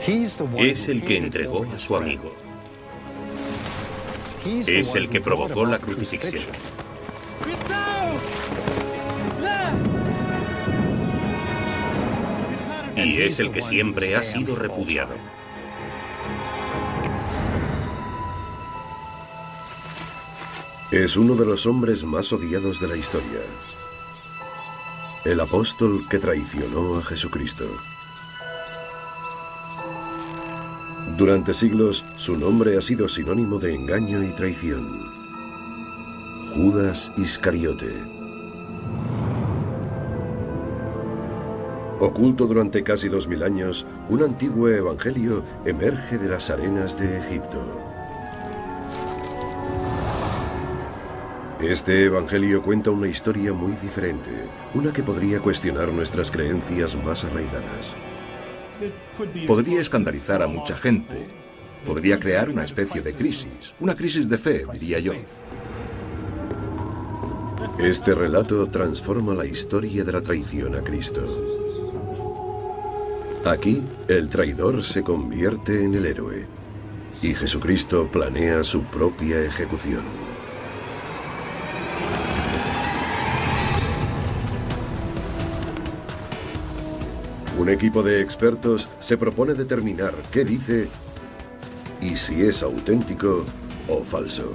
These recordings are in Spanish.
Es el que entregó a su amigo. Es el que provocó la crucifixión. Y es el que siempre ha sido repudiado. Es uno de los hombres más odiados de la historia. El apóstol que traicionó a Jesucristo. Durante siglos, su nombre ha sido sinónimo de engaño y traición. Judas Iscariote. Oculto durante casi 2000 años, un antiguo evangelio emerge de las arenas de Egipto. Este evangelio cuenta una historia muy diferente, una que podría cuestionar nuestras creencias más arraigadas. Podría escandalizar a mucha gente. Podría crear una especie de crisis. Una crisis de fe, diría yo. Este relato transforma la historia de la traición a Cristo. Aquí, el traidor se convierte en el héroe, y Jesucristo planea su propia ejecución. Un equipo de expertos se propone determinar qué dice y si es auténtico o falso.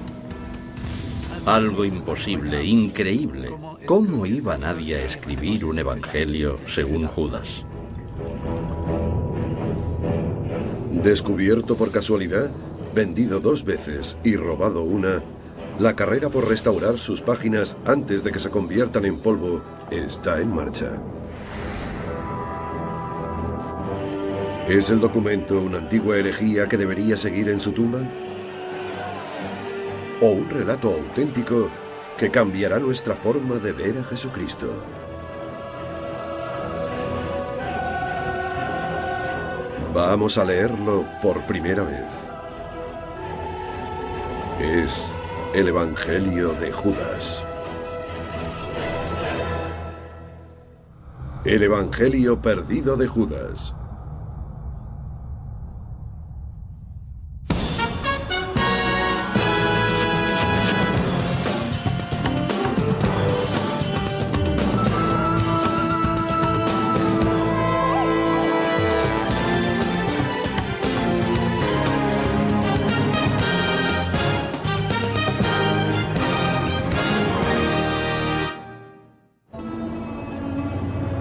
Algo imposible, increíble. ¿Cómo iba nadie a escribir un evangelio según Judas? Descubierto por casualidad, vendido 2 veces y robado una, la carrera por restaurar sus páginas antes de que se conviertan en polvo está en marcha. ¿Es el documento una antigua herejía que debería seguir en su tumba? ¿O un relato auténtico que cambiará nuestra forma de ver a Jesucristo? Vamos a leerlo por primera vez. Es el Evangelio de Judas. El Evangelio perdido de Judas.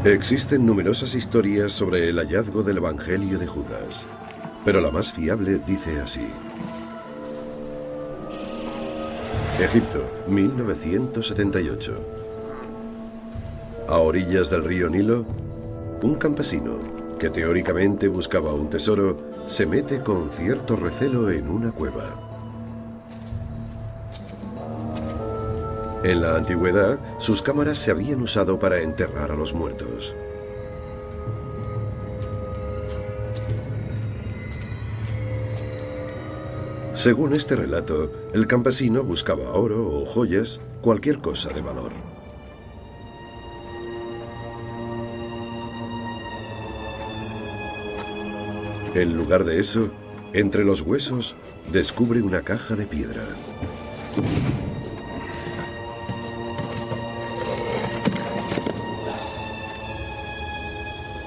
Existen numerosas historias sobre el hallazgo del Evangelio de Judas, pero la más fiable dice así. Egipto, 1978. A orillas del río Nilo, un campesino, que teóricamente buscaba un tesoro, se mete con cierto recelo en una cueva. En la antigüedad, sus cámaras se habían usado para enterrar a los muertos. Según este relato, el campesino buscaba oro o joyas, cualquier cosa de valor. En lugar de eso, entre los huesos, descubre una caja de piedra.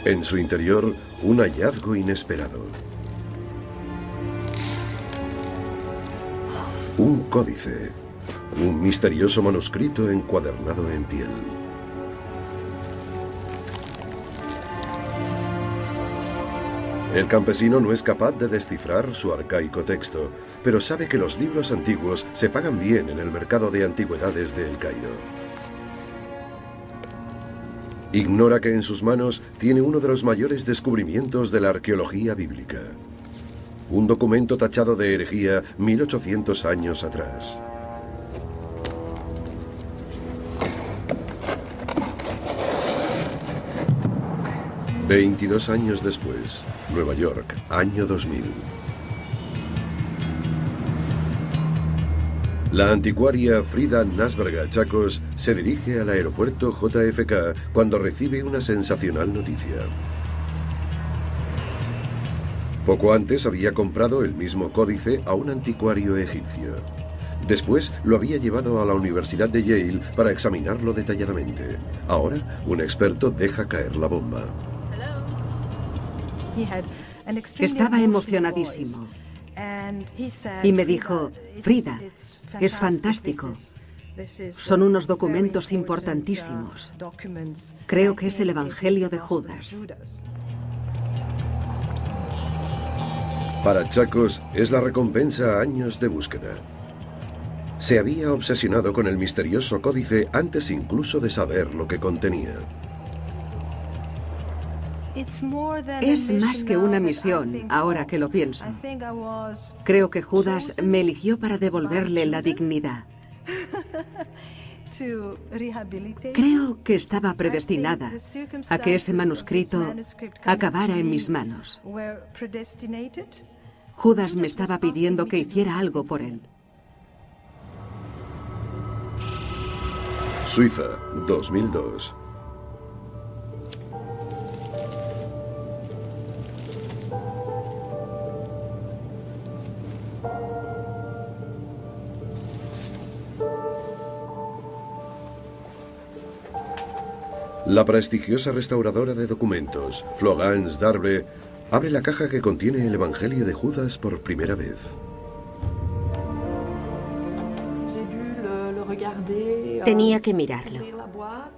En su interior, un hallazgo inesperado. Un códice, un misterioso manuscrito encuadernado en piel. El campesino no es capaz de descifrar su arcaico texto, pero sabe que los libros antiguos se pagan bien en el mercado de antigüedades de El Cairo. Ignora que en sus manos tiene uno de los mayores descubrimientos de la arqueología bíblica. Un documento tachado de herejía 1800 años atrás. «22 años después, Nueva York, año 2000. La anticuaria Frida Nasberga Chacos se dirige al aeropuerto JFK cuando recibe una sensacional noticia. Poco antes había comprado el mismo códice a un anticuario egipcio. Después lo había llevado a la Universidad de Yale para examinarlo detalladamente. Ahora, un experto deja caer la bomba. Estaba emocionadísimo. Y me dijo, Frida, es fantástico. Son unos documentos importantísimos. Creo que es el Evangelio de Judas. Para Chacos es la recompensa a años de búsqueda. Se había obsesionado con el misterioso códice antes incluso de saber lo que contenía. Es más que una misión, ahora que lo pienso. Creo que Judas me eligió para devolverle la dignidad. Creo que estaba predestinada a que ese manuscrito acabara en mis manos. Judas me estaba pidiendo que hiciera algo por él. Suiza, 2002. La prestigiosa restauradora de documentos, Florence Darbre, abre la caja que contiene el Evangelio de Judas por primera vez. Tenía que mirarlo.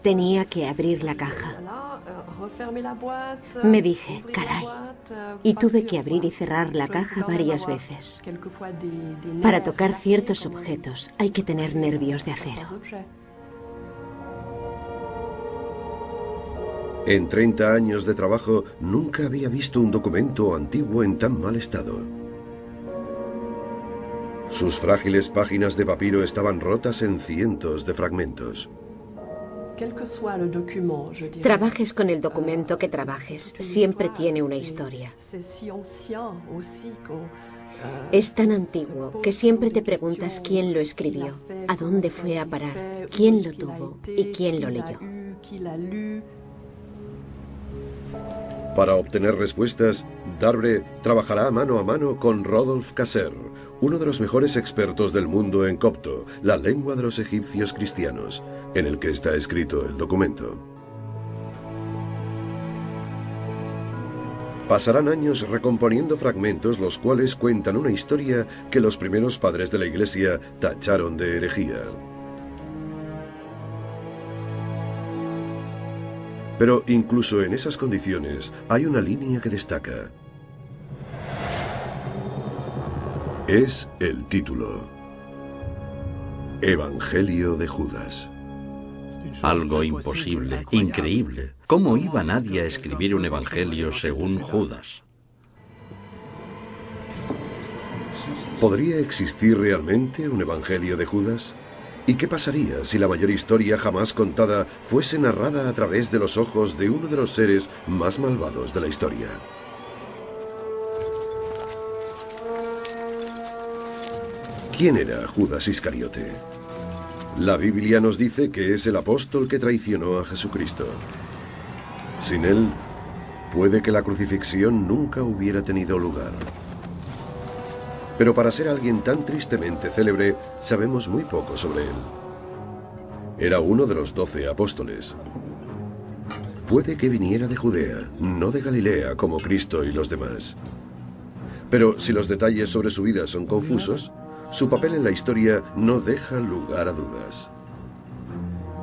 Tenía que abrir la caja. Me dije, caray. Y tuve que abrir y cerrar la caja varias veces. Para tocar ciertos objetos hay que tener nervios de acero. En 30 años de trabajo, nunca había visto un documento antiguo en tan mal estado. Sus frágiles páginas de papiro estaban rotas en cientos de fragmentos. Trabajes con el documento que trabajes, siempre tiene una historia. Es tan antiguo que siempre te preguntas quién lo escribió, a dónde fue a parar, quién lo tuvo y quién lo leyó. Para obtener respuestas, Darbre trabajará mano a mano con Rodolphe Casser, uno de los mejores expertos del mundo en copto, la lengua de los egipcios cristianos, en el que está escrito el documento. Pasarán años recomponiendo fragmentos los cuales cuentan una historia que los primeros padres de la Iglesia tacharon de herejía. Pero incluso en esas condiciones hay una línea que destaca. Es el título. Evangelio de Judas. Algo imposible, increíble. ¿Cómo iba nadie a escribir un evangelio según Judas? ¿Podría existir realmente un evangelio de Judas? ¿Y qué pasaría si la mayor historia jamás contada fuese narrada a través de los ojos de uno de los seres más malvados de la historia? ¿Quién era Judas Iscariote? La Biblia nos dice que es el apóstol que traicionó a Jesucristo. Sin él, puede que la crucifixión nunca hubiera tenido lugar. Pero para ser alguien tan tristemente célebre, sabemos muy poco sobre él. Era uno de los 12 apóstoles. Puede que viniera de Judea, no de Galilea como Cristo y los demás. Pero si los detalles sobre su vida son confusos, su papel en la historia no deja lugar a dudas.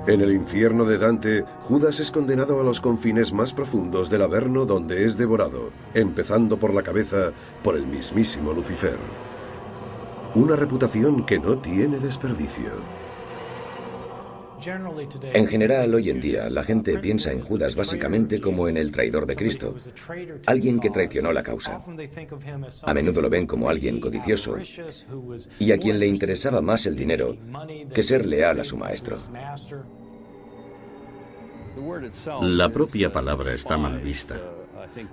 En el infierno de Dante, Judas es condenado a los confines más profundos del Averno, donde es devorado, empezando por la cabeza por el mismísimo Lucifer. Una reputación que no tiene desperdicio. En general, hoy en día, la gente piensa en Judas básicamente como en el traidor de Cristo, alguien que traicionó la causa. A menudo lo ven como alguien codicioso y a quien le interesaba más el dinero que ser leal a su maestro. La propia palabra está mal vista.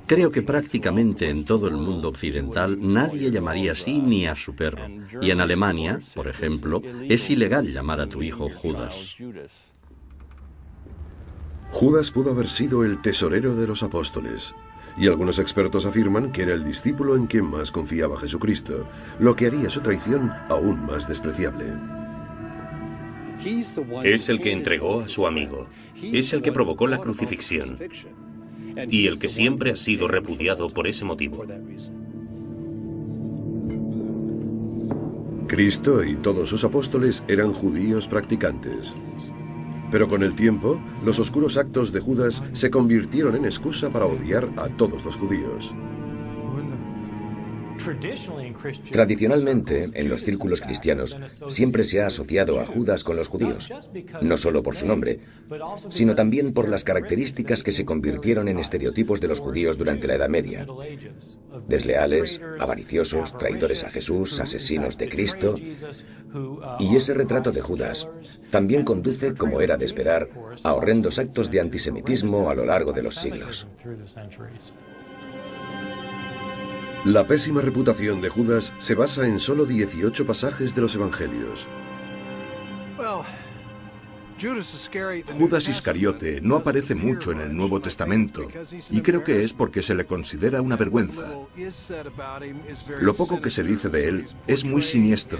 Creo que prácticamente en todo el mundo occidental nadie llamaría así ni a su perro. Y en Alemania, por ejemplo, es ilegal llamar a tu hijo Judas. Judas pudo haber sido el tesorero de los apóstoles. y algunos expertos afirman que era el discípulo en quien más confiaba Jesucristo, lo que haría su traición aún más despreciable. Es el que entregó a su amigo. Es el que provocó la crucifixión. Y el que siempre ha sido repudiado por ese motivo. Cristo y todos sus apóstoles eran judíos practicantes. Pero con el tiempo, los oscuros actos de Judas se convirtieron en excusa para odiar a todos los judíos. Tradicionalmente, en los círculos cristianos, siempre se ha asociado a Judas con los judíos, no solo por su nombre, sino también por las características que se convirtieron en estereotipos de los judíos durante la Edad Media. Desleales, avariciosos, traidores a Jesús, asesinos de Cristo. Y ese retrato de Judas también conduce, como era de esperar, a horrendos actos de antisemitismo a lo largo de los siglos. La pésima reputación de Judas se basa en solo 18 pasajes de los Evangelios. Judas Iscariote no aparece mucho en el Nuevo Testamento, y creo que es porque se le considera una vergüenza. Lo poco que se dice de él es muy siniestro.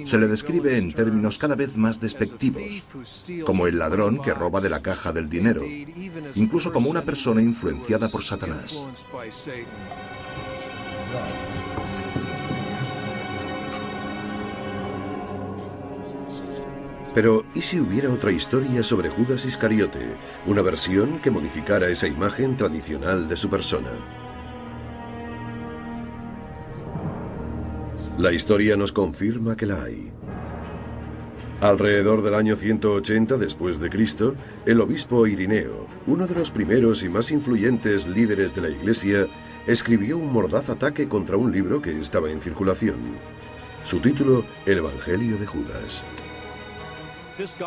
Se le describe en términos cada vez más despectivos, como el ladrón que roba de la caja del dinero, incluso como una persona influenciada por Satanás. Pero, ¿y si hubiera otra historia sobre Judas Iscariote? Una versión que modificara esa imagen tradicional de su persona. La historia nos confirma que la hay. Alrededor del año 180 después de Cristo, el obispo Irineo, uno de los primeros y más influyentes líderes de la Iglesia, escribió un mordaz ataque contra un libro que estaba en circulación. Su título, El Evangelio de Judas.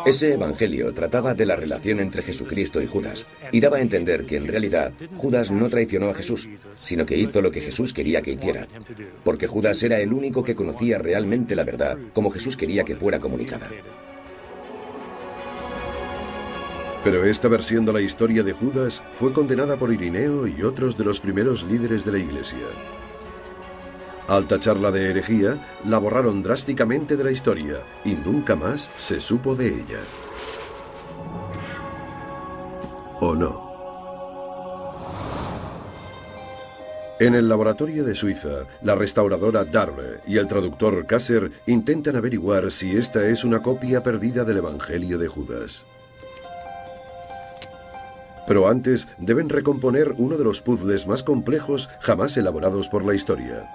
Ese evangelio trataba de la relación entre Jesucristo y Judas, y daba a entender que en realidad Judas no traicionó a Jesús, sino que hizo lo que Jesús quería que hiciera, porque Judas era el único que conocía realmente la verdad, como Jesús quería que fuera comunicada. Pero esta versión de la historia de Judas fue condenada por Irineo y otros de los primeros líderes de la Iglesia. Al tacharla de herejía, la borraron drásticamente de la historia y nunca más se supo de ella. ¿O no? En el laboratorio de Suiza, la restauradora Darbre y el traductor Kasser intentan averiguar si esta es una copia perdida del Evangelio de Judas. Pero antes deben recomponer uno de los puzzles más complejos jamás elaborados por la historia.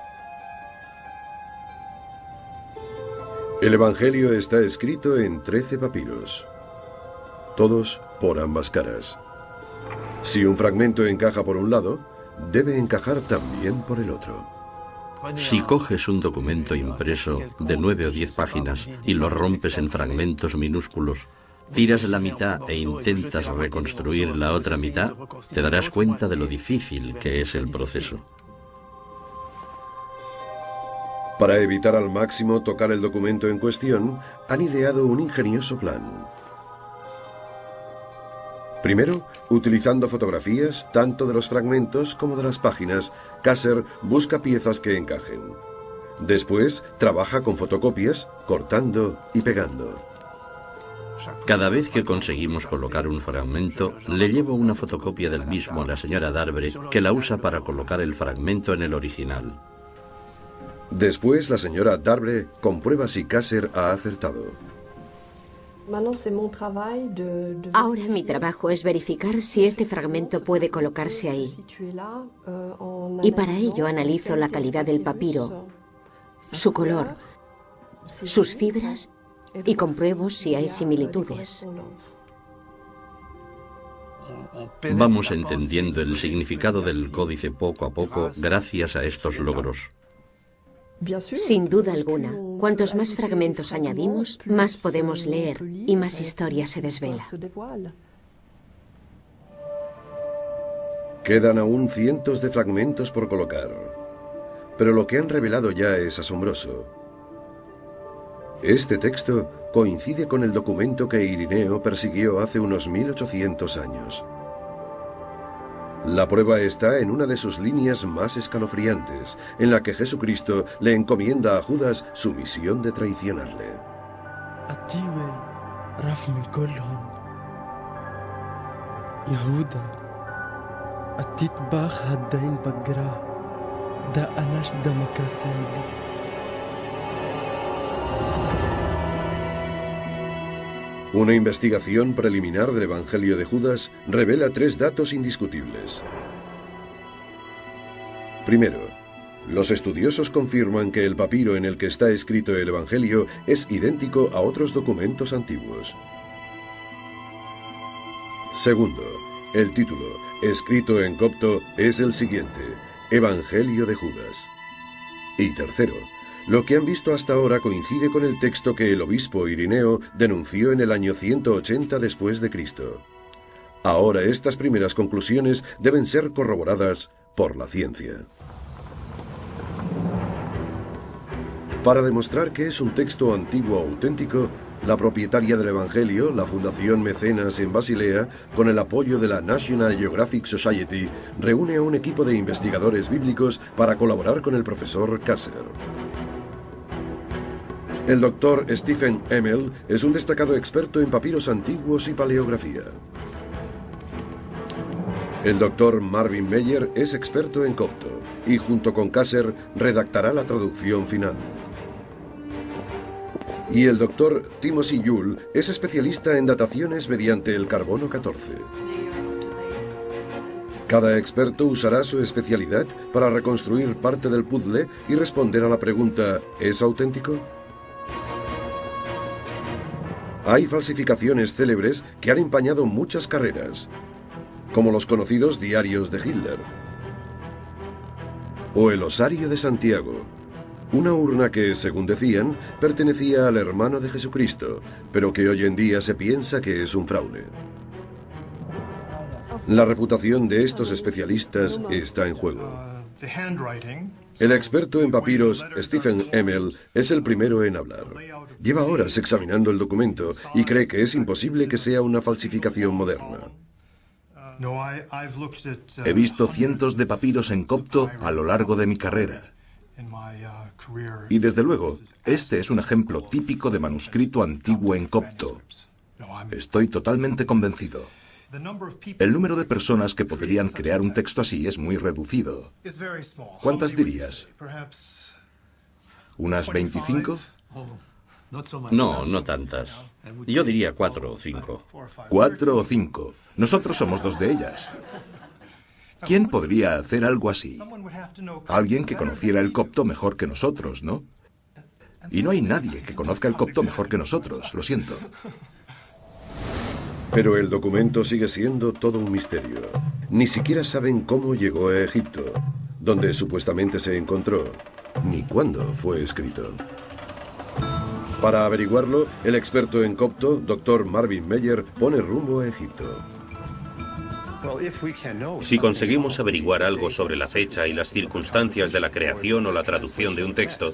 El Evangelio está escrito en 13 papiros, todos por ambas caras. Si un fragmento encaja por un lado, debe encajar también por el otro. Si coges un documento impreso de 9 o 10 páginas y lo rompes en fragmentos minúsculos, tiras la mitad e intentas reconstruir la otra mitad, te darás cuenta de lo difícil que es el proceso. Para evitar al máximo tocar el documento en cuestión, han ideado un ingenioso plan. Primero, utilizando fotografías tanto de los fragmentos como de las páginas, Kasser busca piezas que encajen. Después, trabaja con fotocopias, cortando y pegando. Cada vez que conseguimos colocar un fragmento, le llevo una fotocopia del mismo a la señora Darbre, que la usa para colocar el fragmento en el original. Después, la señora Darbre comprueba si Kasser ha acertado. Ahora mi trabajo es verificar si este fragmento puede colocarse ahí. Y para ello analizo la calidad del papiro, su color, sus fibras y compruebo si hay similitudes. Vamos entendiendo el significado del códice poco a poco gracias a estos logros. Sin duda alguna, cuantos más fragmentos añadimos, más podemos leer y más historia se desvela. Quedan aún cientos de fragmentos por colocar, pero lo que han revelado ya es asombroso. Este texto coincide con el documento que Irineo persiguió hace unos 1800 años. La prueba está en una de sus líneas más escalofriantes, en la que Jesucristo le encomienda a Judas su misión de traicionarle. Una investigación preliminar del Evangelio de Judas revela 3 datos indiscutibles. Primero, los estudiosos confirman que el papiro en el que está escrito el Evangelio es idéntico a otros documentos antiguos. Segundo, el título, escrito en copto, es el siguiente: Evangelio de Judas. Y tercero, lo que han visto hasta ahora coincide con el texto que el obispo Irineo denunció en el año 180 después de Cristo. Ahora estas primeras conclusiones deben ser corroboradas por la ciencia. Para demostrar que es un texto antiguo auténtico, la propietaria del Evangelio, la Fundación Mecenas en Basilea, con el apoyo de la National Geographic Society, reúne a un equipo de investigadores bíblicos para colaborar con el profesor Kasser. El doctor Stephen Emmel es un destacado experto en papiros antiguos y paleografía. El doctor Marvin Meyer es experto en copto y junto con Kasser redactará la traducción final. Y el doctor Timothy Yule es especialista en dataciones mediante el carbono 14. Cada experto usará su especialidad para reconstruir parte del puzzle y responder a la pregunta ¿es auténtico? Hay falsificaciones célebres que han empañado muchas carreras, como los conocidos diarios de Hitler, o el Osario de Santiago, una urna que, según decían, pertenecía al hermano de Jesucristo, pero que hoy en día se piensa que es un fraude. La reputación de estos especialistas está en juego. El experto en papiros, Stephen Emmel, es el primero en hablar. Lleva horas examinando el documento y cree que es imposible que sea una falsificación moderna. He visto cientos de papiros en copto a lo largo de mi carrera. Y desde luego, este es un ejemplo típico de manuscrito antiguo en copto. Estoy totalmente convencido. El número de personas que podrían crear un texto así es muy reducido. ¿Cuántas dirías? ¿Unas 25? No, no tantas. Yo diría 4 o 5. 4 o 5. Nosotros somos 2 de ellas. ¿Quién podría hacer algo así? Alguien que conociera el copto mejor que nosotros, ¿no? Y no hay nadie que conozca el copto mejor que nosotros, lo siento. Pero el documento sigue siendo todo un misterio. Ni siquiera saben cómo llegó a Egipto, donde supuestamente se encontró, ni cuándo fue escrito. Para averiguarlo, el experto en copto, Dr. Marvin Meyer, pone rumbo a Egipto. Si conseguimos averiguar algo sobre la fecha y las circunstancias de la creación o la traducción de un texto,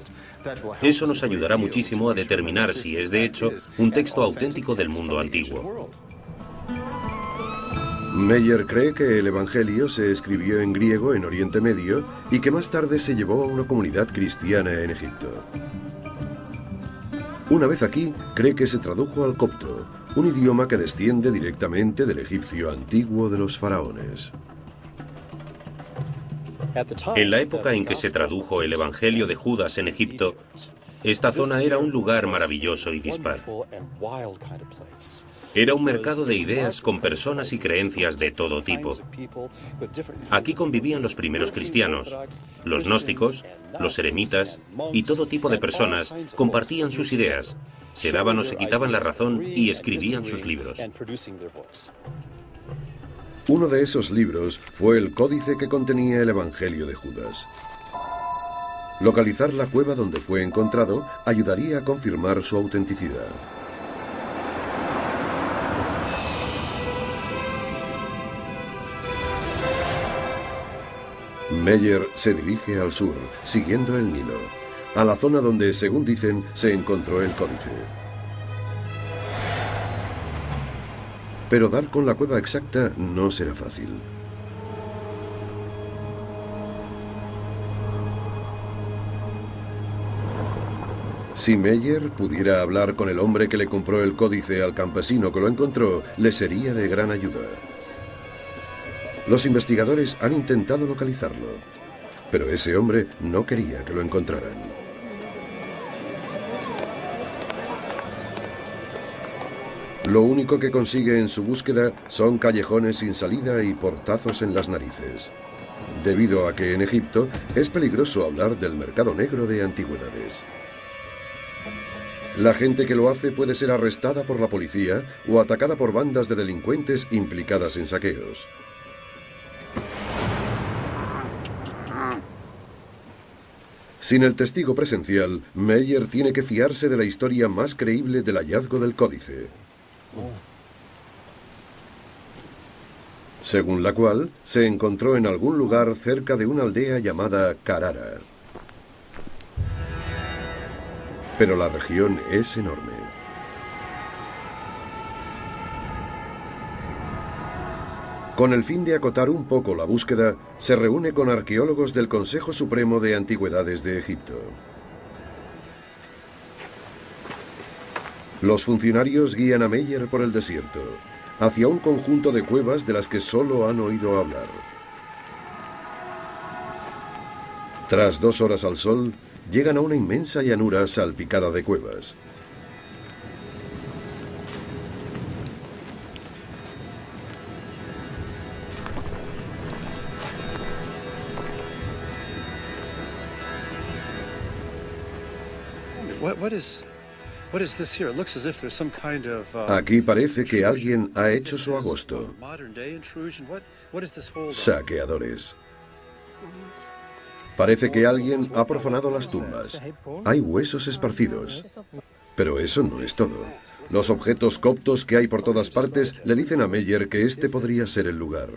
eso nos ayudará muchísimo a determinar si es de hecho un texto auténtico del mundo antiguo. Meyer cree que el Evangelio se escribió en griego en Oriente Medio y que más tarde se llevó a una comunidad cristiana en Egipto. Una vez aquí, cree que se tradujo al copto, un idioma que desciende directamente del egipcio antiguo de los faraones. En la época en que se tradujo el Evangelio de Judas en Egipto, esta zona era un lugar maravilloso y dispar. Era un mercado de ideas con personas y creencias de todo tipo. Aquí convivían los primeros cristianos, los gnósticos, los eremitas y todo tipo de personas compartían sus ideas, se daban o se quitaban la razón y escribían sus libros. Uno de esos libros fue el códice que contenía el Evangelio de Judas. Localizar la cueva donde fue encontrado ayudaría a confirmar su autenticidad. Meyer se dirige al sur, siguiendo el Nilo, a la zona donde, según dicen, se encontró el códice. Pero dar con la cueva exacta no será fácil. Si Meyer pudiera hablar con el hombre que le compró el códice al campesino que lo encontró, le sería de gran ayuda. Los investigadores han intentado localizarlo, pero ese hombre no quería que lo encontraran. Lo único que consigue en su búsqueda son callejones sin salida y portazos en las narices, debido a que en Egipto es peligroso hablar del mercado negro de antigüedades. La gente que lo hace puede ser arrestada por la policía o atacada por bandas de delincuentes implicadas en saqueos. Sin el testigo presencial, Meyer tiene que fiarse de la historia más creíble del hallazgo del códice, según la cual se encontró en algún lugar cerca de una aldea llamada Carrara. Pero la región es enorme. Con el fin de acotar un poco la búsqueda, se reúne con arqueólogos del Consejo Supremo de Antigüedades de Egipto. Los funcionarios guían a Meyer por el desierto, hacia un conjunto de cuevas de las que solo han oído hablar. Tras 2 horas al sol, llegan a una inmensa llanura salpicada de cuevas. Aquí parece que alguien ha hecho su agosto. Saqueadores. Parece que alguien ha profanado las tumbas. Hay huesos esparcidos. Pero eso no es todo. Los objetos coptos que hay por todas partes le dicen a Meyer que este podría ser el lugar.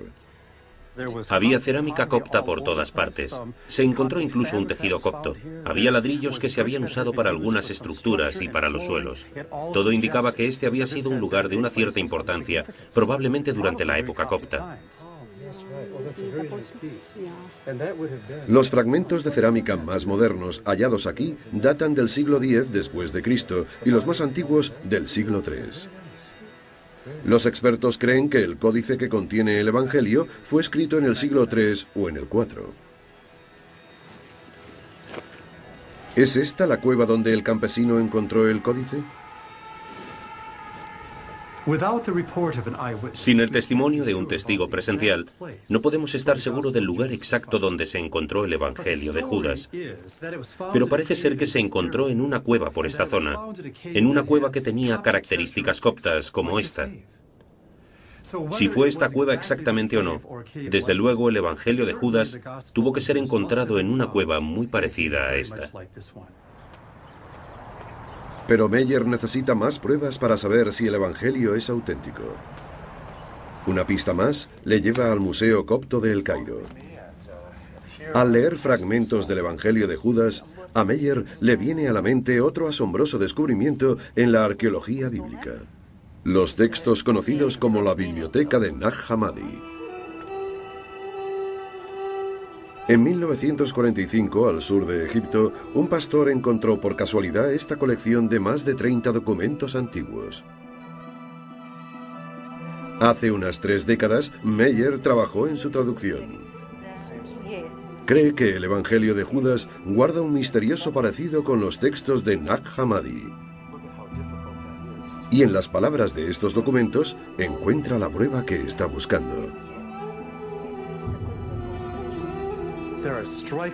Había cerámica copta por todas partes. Se encontró incluso un tejido copto. Había ladrillos que se habían usado para algunas estructuras y para los suelos. Todo indicaba que este había sido un lugar de una cierta importancia, probablemente durante la época copta. Los fragmentos de cerámica más modernos hallados aquí datan del siglo X después de Cristo y los más antiguos del siglo III. Los expertos creen que el códice que contiene el Evangelio fue escrito en el siglo III o en el IV. ¿Es esta la cueva donde el campesino encontró el códice? Sin el testimonio de un testigo presencial, no podemos estar seguros del lugar exacto donde se encontró el Evangelio de Judas. Pero parece ser que se encontró en una cueva por esta zona, en una cueva que tenía características coptas como esta. Si fue esta cueva exactamente o no, desde luego el Evangelio de Judas tuvo que ser encontrado en una cueva muy parecida a esta. Pero Meyer necesita más pruebas para saber si el Evangelio es auténtico. Una pista más le lleva al Museo Copto de El Cairo. Al leer fragmentos del Evangelio de Judas, a Meyer le viene a la mente otro asombroso descubrimiento en la arqueología bíblica: los textos conocidos como la Biblioteca de Nag Hammadi. En 1945, al sur de Egipto, un pastor encontró por casualidad esta colección de más de 30 documentos antiguos. Hace unas 3 décadas, Meyer trabajó en su traducción. Cree que el Evangelio de Judas guarda un misterioso parecido con los textos de Nag Hammadi. Y en las palabras de estos documentos encuentra la prueba que está buscando.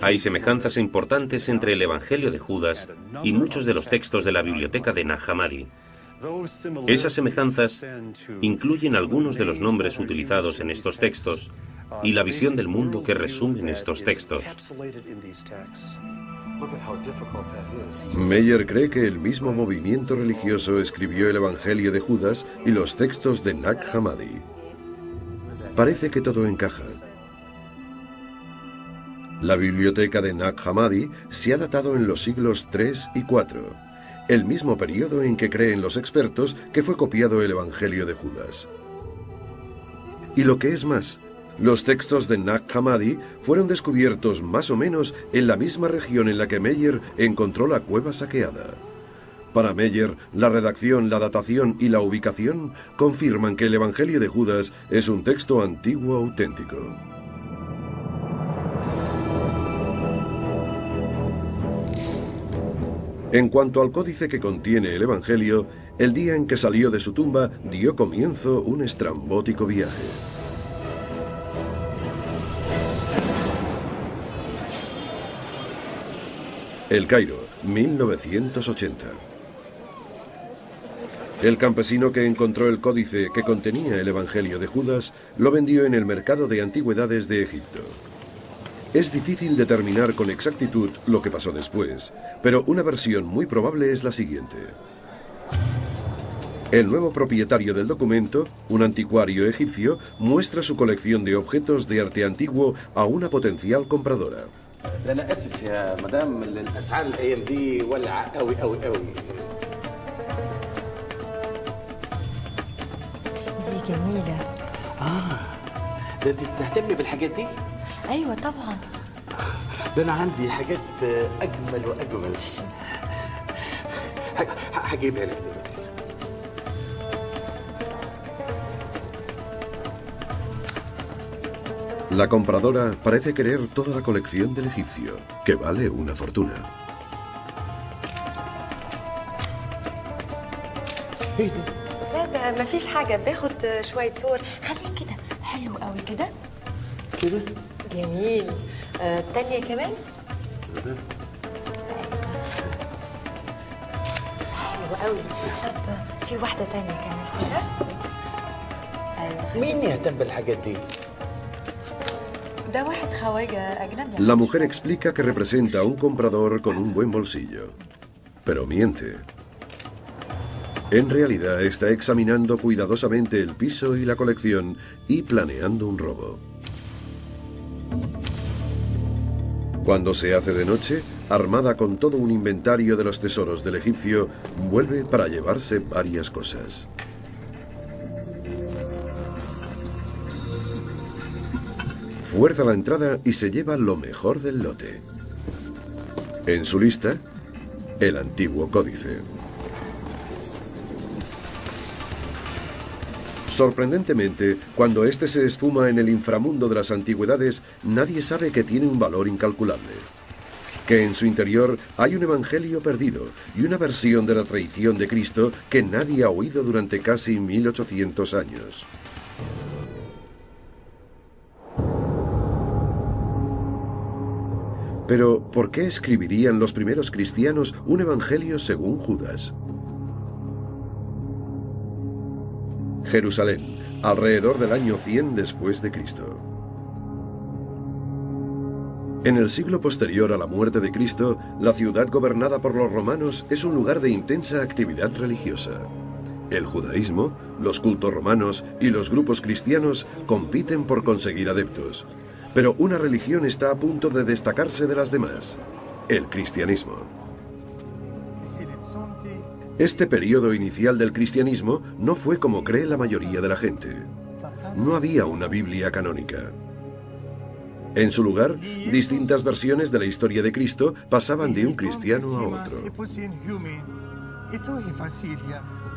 Hay semejanzas importantes entre el Evangelio de Judas y muchos de los textos de la biblioteca de Nag Hammadi. Esas semejanzas incluyen algunos de los nombres utilizados en estos textos y la visión del mundo que resumen estos textos. Meyer cree que el mismo movimiento religioso escribió el Evangelio de Judas y los textos de Nag Hammadi. Parece que todo encaja. La biblioteca de Nag Hammadi se ha datado en los siglos III y IV, el mismo periodo en que creen los expertos que fue copiado el Evangelio de Judas. Y lo que es más, los textos de Nag Hammadi fueron descubiertos más o menos en la misma región en la que Meyer encontró la cueva saqueada. Para Meyer, la redacción, la datación y la ubicación confirman que el Evangelio de Judas es un texto antiguo auténtico. En cuanto al códice que contiene el Evangelio, el día en que salió de su tumba dio comienzo un estrambótico viaje. El Cairo, 1980. El campesino que encontró el códice que contenía el Evangelio de Judas lo vendió en el mercado de antigüedades de Egipto. Es difícil determinar con exactitud lo que pasó después, pero una versión muy probable es la siguiente. El nuevo propietario del documento, un anticuario egipcio, muestra su colección de objetos de arte antiguo a una potencial compradora. أنا آسف يا مدام الأسعار الأيام دي ولعة قوي قوي قوي. دي جميلة. ده أنت بتهتمي بالحاجات دي؟ أيوة طبعا. ده أنا عندي حاجات أجمل وأجمل. هجيبها لك دلوقتي. La compradora parece querer toda la colección del egipcio, que vale una fortuna. لا ده مفيش حاجة باخد شوية صور خليك كده حلو قوي كده كده؟ جميل تانية كمان كده؟ حلو قوي طب في واحدة تانية كمان كده أيوة مين يهتم بالحاجات دي؟ ده واحد خواجة أجنبي. La mujer explica que representa a un comprador con un buen bolsillo, pero miente. En realidad está examinando cuidadosamente el piso y la colección y planeando un robo. Cuando se hace de noche, armada con todo un inventario de los tesoros del egipcio, vuelve para llevarse varias cosas. Fuerza la entrada y se lleva lo mejor del lote. En su lista, el antiguo códice. Sorprendentemente, cuando este se esfuma en el inframundo de las antigüedades, nadie sabe que tiene un valor incalculable. Que en su interior hay un evangelio perdido y una versión de la traición de Cristo que nadie ha oído durante casi 1800 años. Pero, ¿por qué escribirían los primeros cristianos un evangelio según Judas? Jerusalén, alrededor del año 100 después de Cristo. En el siglo posterior a la muerte de Cristo, la ciudad gobernada por los romanos es un lugar de intensa actividad religiosa. El judaísmo, los cultos romanos y los grupos cristianos compiten por conseguir adeptos. Pero una religión está a punto de destacarse de las demás: el cristianismo. Este periodo inicial del cristianismo no fue como cree la mayoría de la gente. No había una Biblia canónica. En su lugar, distintas versiones de la historia de Cristo pasaban de un cristiano a otro.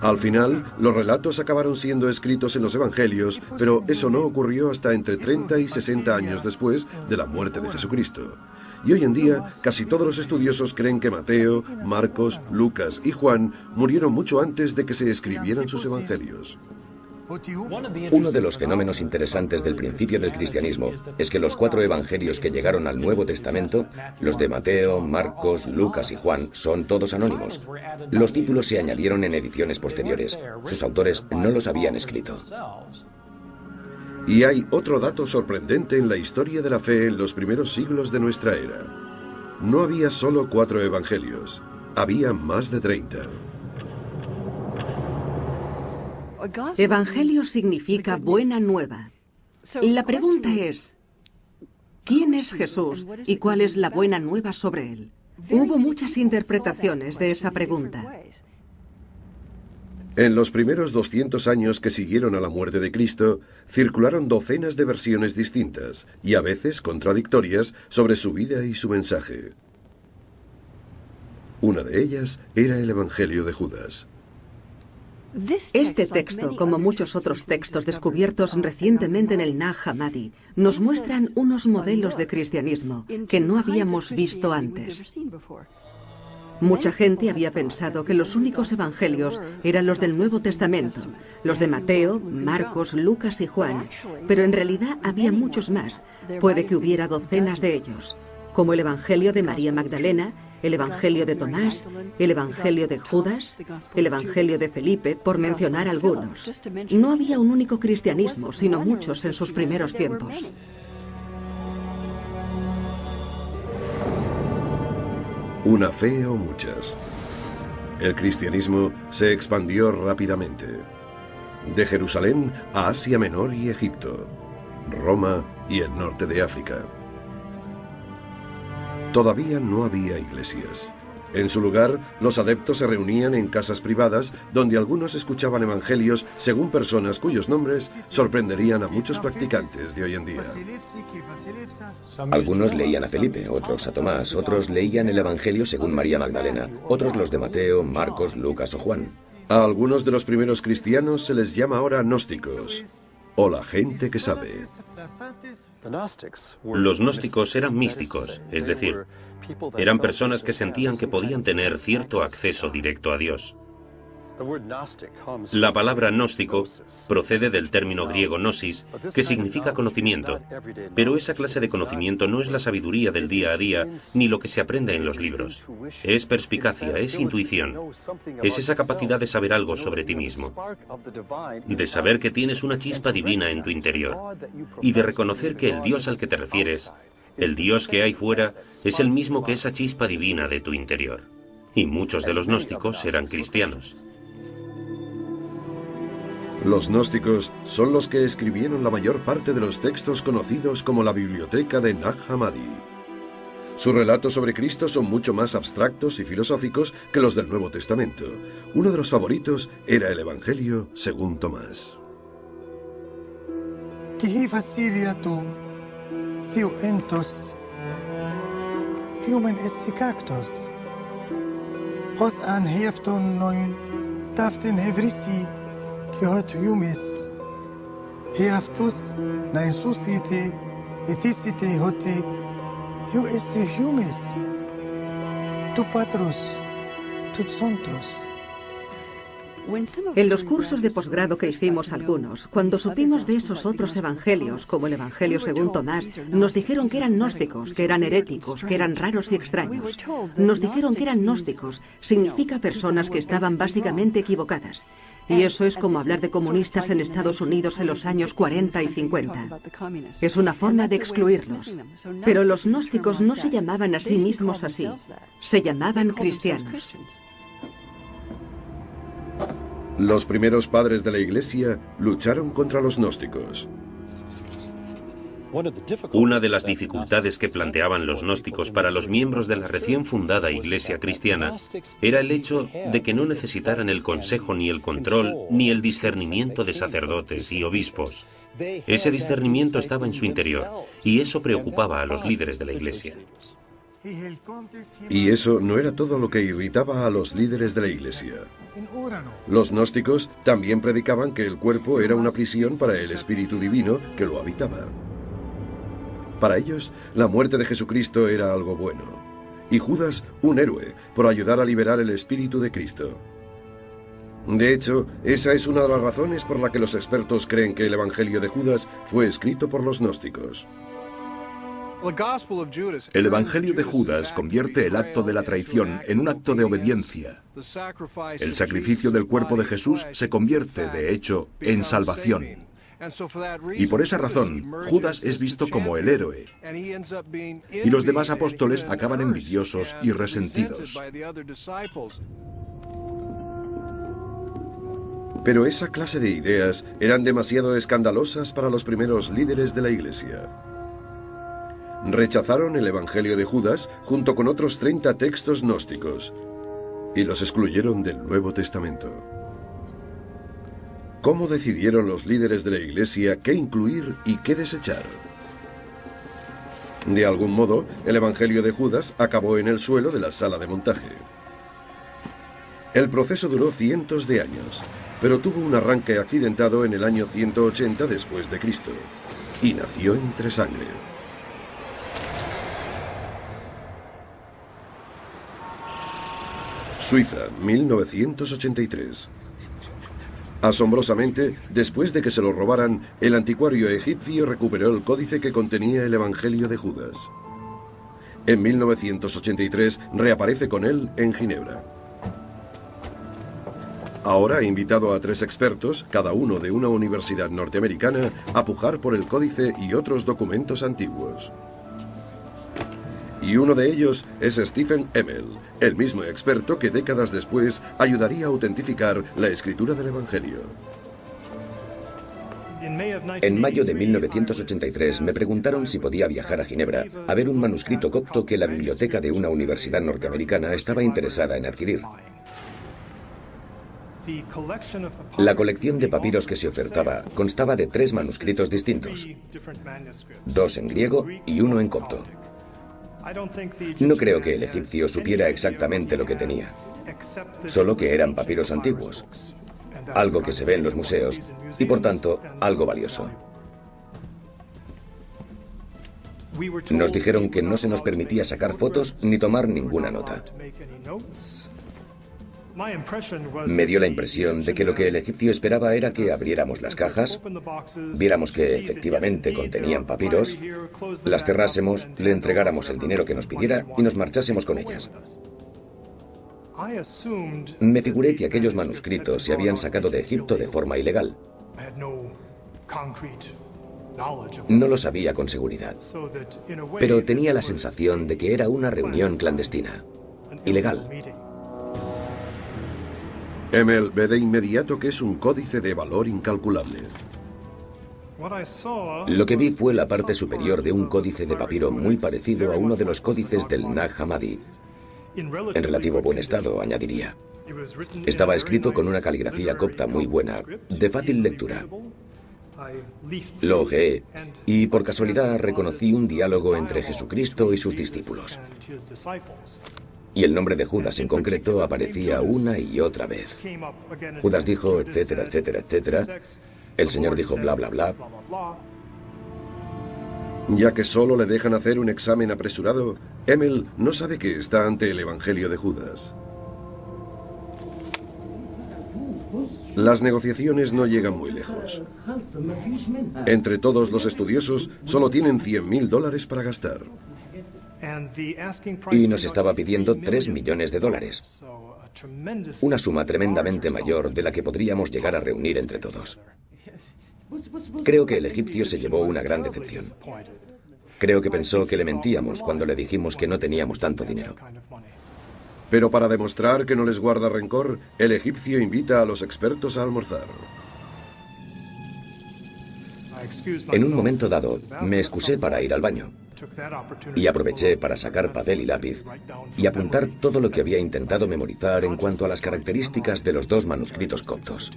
Al final, los relatos acabaron siendo escritos en los evangelios, pero eso no ocurrió hasta entre 30 y 60 años después de la muerte de Jesucristo. Y hoy en día, casi todos los estudiosos creen que Mateo, Marcos, Lucas y Juan murieron mucho antes de que se escribieran sus evangelios. Uno de los fenómenos interesantes del principio del cristianismo es que los 4 evangelios que llegaron al Nuevo Testamento, los de Mateo, Marcos, Lucas y Juan, son todos anónimos. Los títulos se añadieron en ediciones posteriores. Sus autores no los habían escrito. Y hay otro dato sorprendente en la historia de la fe en los primeros siglos de nuestra era. No había solo 4 evangelios, había más de 30. Evangelio significa buena nueva. La pregunta es, ¿quién es Jesús y cuál es la buena nueva sobre él? Hubo muchas interpretaciones de esa pregunta. En los primeros 200 años que siguieron a la muerte de Cristo, circularon docenas de versiones distintas y a veces contradictorias sobre su vida y su mensaje. Una de ellas era el Evangelio de Judas. Este texto, como muchos otros textos descubiertos recientemente en el Nag Hammadi, nos muestran unos modelos de cristianismo que no habíamos visto antes. Mucha gente había pensado que los únicos evangelios eran los del Nuevo Testamento, los de Mateo, Marcos, Lucas y Juan, pero en realidad había muchos más, puede que hubiera docenas de ellos, como el Evangelio de María Magdalena, el Evangelio de Tomás, el Evangelio de Judas, el Evangelio de Felipe, por mencionar algunos. No había un único cristianismo, sino muchos en sus primeros tiempos. Una fe o muchas. El cristianismo se expandió rápidamente. De Jerusalén a Asia Menor y Egipto, Roma y el norte de África. Todavía no había iglesias. En su lugar, los adeptos se reunían en casas privadas donde algunos escuchaban evangelios según personas cuyos nombres sorprenderían a muchos practicantes de hoy en día. Algunos leían a Felipe, otros a Tomás, otros leían el Evangelio según María Magdalena, otros los de Mateo, Marcos, Lucas o Juan. A algunos de los primeros cristianos se les llama ahora gnósticos, o la gente que sabe. Los gnósticos eran místicos, es decir, eran personas que sentían que podían tener cierto acceso directo a Dios. La palabra gnóstico procede del término griego gnosis, que significa conocimiento, pero esa clase de conocimiento no es la sabiduría del día a día ni lo que se aprende en los libros. Es perspicacia, es intuición, es esa capacidad de saber algo sobre ti mismo, de saber que tienes una chispa divina en tu interior y de reconocer que el Dios al que te refieres, el Dios que hay fuera, es el mismo que esa chispa divina de tu interior. Y muchos de los gnósticos eran cristianos. Los gnósticos son los que escribieron la mayor parte de los textos conocidos como la Biblioteca de Nag Hammadi. Sus relatos sobre Cristo son mucho más abstractos y filosóficos que los del Nuevo Testamento. Uno de los favoritos era el Evangelio según Tomás. En los cursos de posgrado que hicimos algunos, cuando supimos de esos otros evangelios, como el Evangelio según Tomás, nos dijeron que eran gnósticos, que eran heréticos, que eran raros y extraños. Nos dijeron que eran gnósticos, significa personas que estaban básicamente equivocadas. Y eso es como hablar de comunistas en Estados Unidos en los años 40 y 50. Es una forma de excluirlos. Pero los gnósticos no se llamaban a sí mismos así, se llamaban cristianos. Los primeros padres de la Iglesia lucharon contra los gnósticos. Una de las dificultades que planteaban los gnósticos para los miembros de la recién fundada Iglesia cristiana era el hecho de que no necesitaran el consejo ni el control ni el discernimiento de sacerdotes y obispos. Ese discernimiento estaba en su interior y eso preocupaba a los líderes de la Iglesia. Y eso no era todo lo que irritaba a los líderes de la Iglesia. Los gnósticos también predicaban que el cuerpo era una prisión para el Espíritu Divino que lo habitaba. Para ellos, la muerte de Jesucristo era algo bueno, y Judas un héroe por ayudar a liberar el Espíritu de Cristo. De hecho, esa es una de las razones por la que los expertos creen que el Evangelio de Judas fue escrito por los gnósticos. El Evangelio de Judas convierte el acto de la traición en un acto de obediencia. El sacrificio del cuerpo de Jesús se convierte, de hecho, en salvación. Y por esa razón, Judas es visto como el héroe. Y los demás apóstoles acaban envidiosos y resentidos. Pero esa clase de ideas eran demasiado escandalosas para los primeros líderes de la Iglesia. Rechazaron el Evangelio de Judas junto con otros 30 textos gnósticos y los excluyeron del Nuevo Testamento. ¿Cómo decidieron los líderes de la Iglesia qué incluir y qué desechar? De algún modo, el Evangelio de Judas acabó en el suelo de la sala de montaje. El proceso duró cientos de años, pero tuvo un arranque accidentado en el año 180 después de Cristo y nació entre sangre. Suiza, 1983. Asombrosamente, después de que se lo robaran, el anticuario egipcio recuperó el códice que contenía el Evangelio de Judas. En 1983 reaparece con él en Ginebra. Ahora ha invitado a 3 expertos, cada uno de una universidad norteamericana, a pujar por el códice y otros documentos antiguos. Y uno de ellos es Stephen Emmel, el mismo experto que décadas después ayudaría a autentificar la escritura del Evangelio. En mayo de 1983 me preguntaron si podía viajar a Ginebra a ver un manuscrito copto que la biblioteca de una universidad norteamericana estaba interesada en adquirir. La colección de papiros que se ofertaba constaba de 3 manuscritos distintos, 2 en griego y 1 en copto. No creo que el egipcio supiera exactamente lo que tenía, solo que eran papiros antiguos, algo que se ve en los museos y por tanto algo valioso. Nos dijeron que no se nos permitía sacar fotos ni tomar ninguna nota. Me dio la impresión de que lo que el egipcio esperaba era que abriéramos las cajas, viéramos que efectivamente contenían papiros, las cerrásemos, le entregáramos el dinero que nos pidiera y nos marchásemos con ellas. Me figuré que aquellos manuscritos se habían sacado de Egipto de forma ilegal. No lo sabía con seguridad, pero tenía la sensación de que era una reunión clandestina, ilegal. Emmel ve de inmediato que es un códice de valor incalculable. Lo que vi fue la parte superior de un códice de papiro muy parecido a uno de los códices del Nag Hammadi. En relativo buen estado, añadiría. Estaba escrito con una caligrafía copta muy buena, de fácil lectura. Lo hojeé y por casualidad reconocí un diálogo entre Jesucristo y sus discípulos. Y el nombre de Judas en concreto aparecía una y otra vez. Judas dijo, etcétera, etcétera, etcétera. El Señor dijo, bla, bla, bla. Ya que solo le dejan hacer un examen apresurado, Emmel no sabe que está ante el Evangelio de Judas. Las negociaciones no llegan muy lejos. Entre todos los estudiosos, solo tienen $100.000 para gastar. Y nos estaba pidiendo $3 millones. Una suma tremendamente mayor de la que podríamos llegar a reunir entre todos. Creo que el egipcio se llevó una gran decepción. Creo que pensó que le mentíamos cuando le dijimos que no teníamos tanto dinero. Pero para demostrar que no les guarda rencor, el egipcio invita a los expertos a almorzar. En un momento dado, me excusé para ir al baño. Y aproveché para sacar papel y lápiz y apuntar todo lo que había intentado memorizar en cuanto a las características de los 2 manuscritos coptos.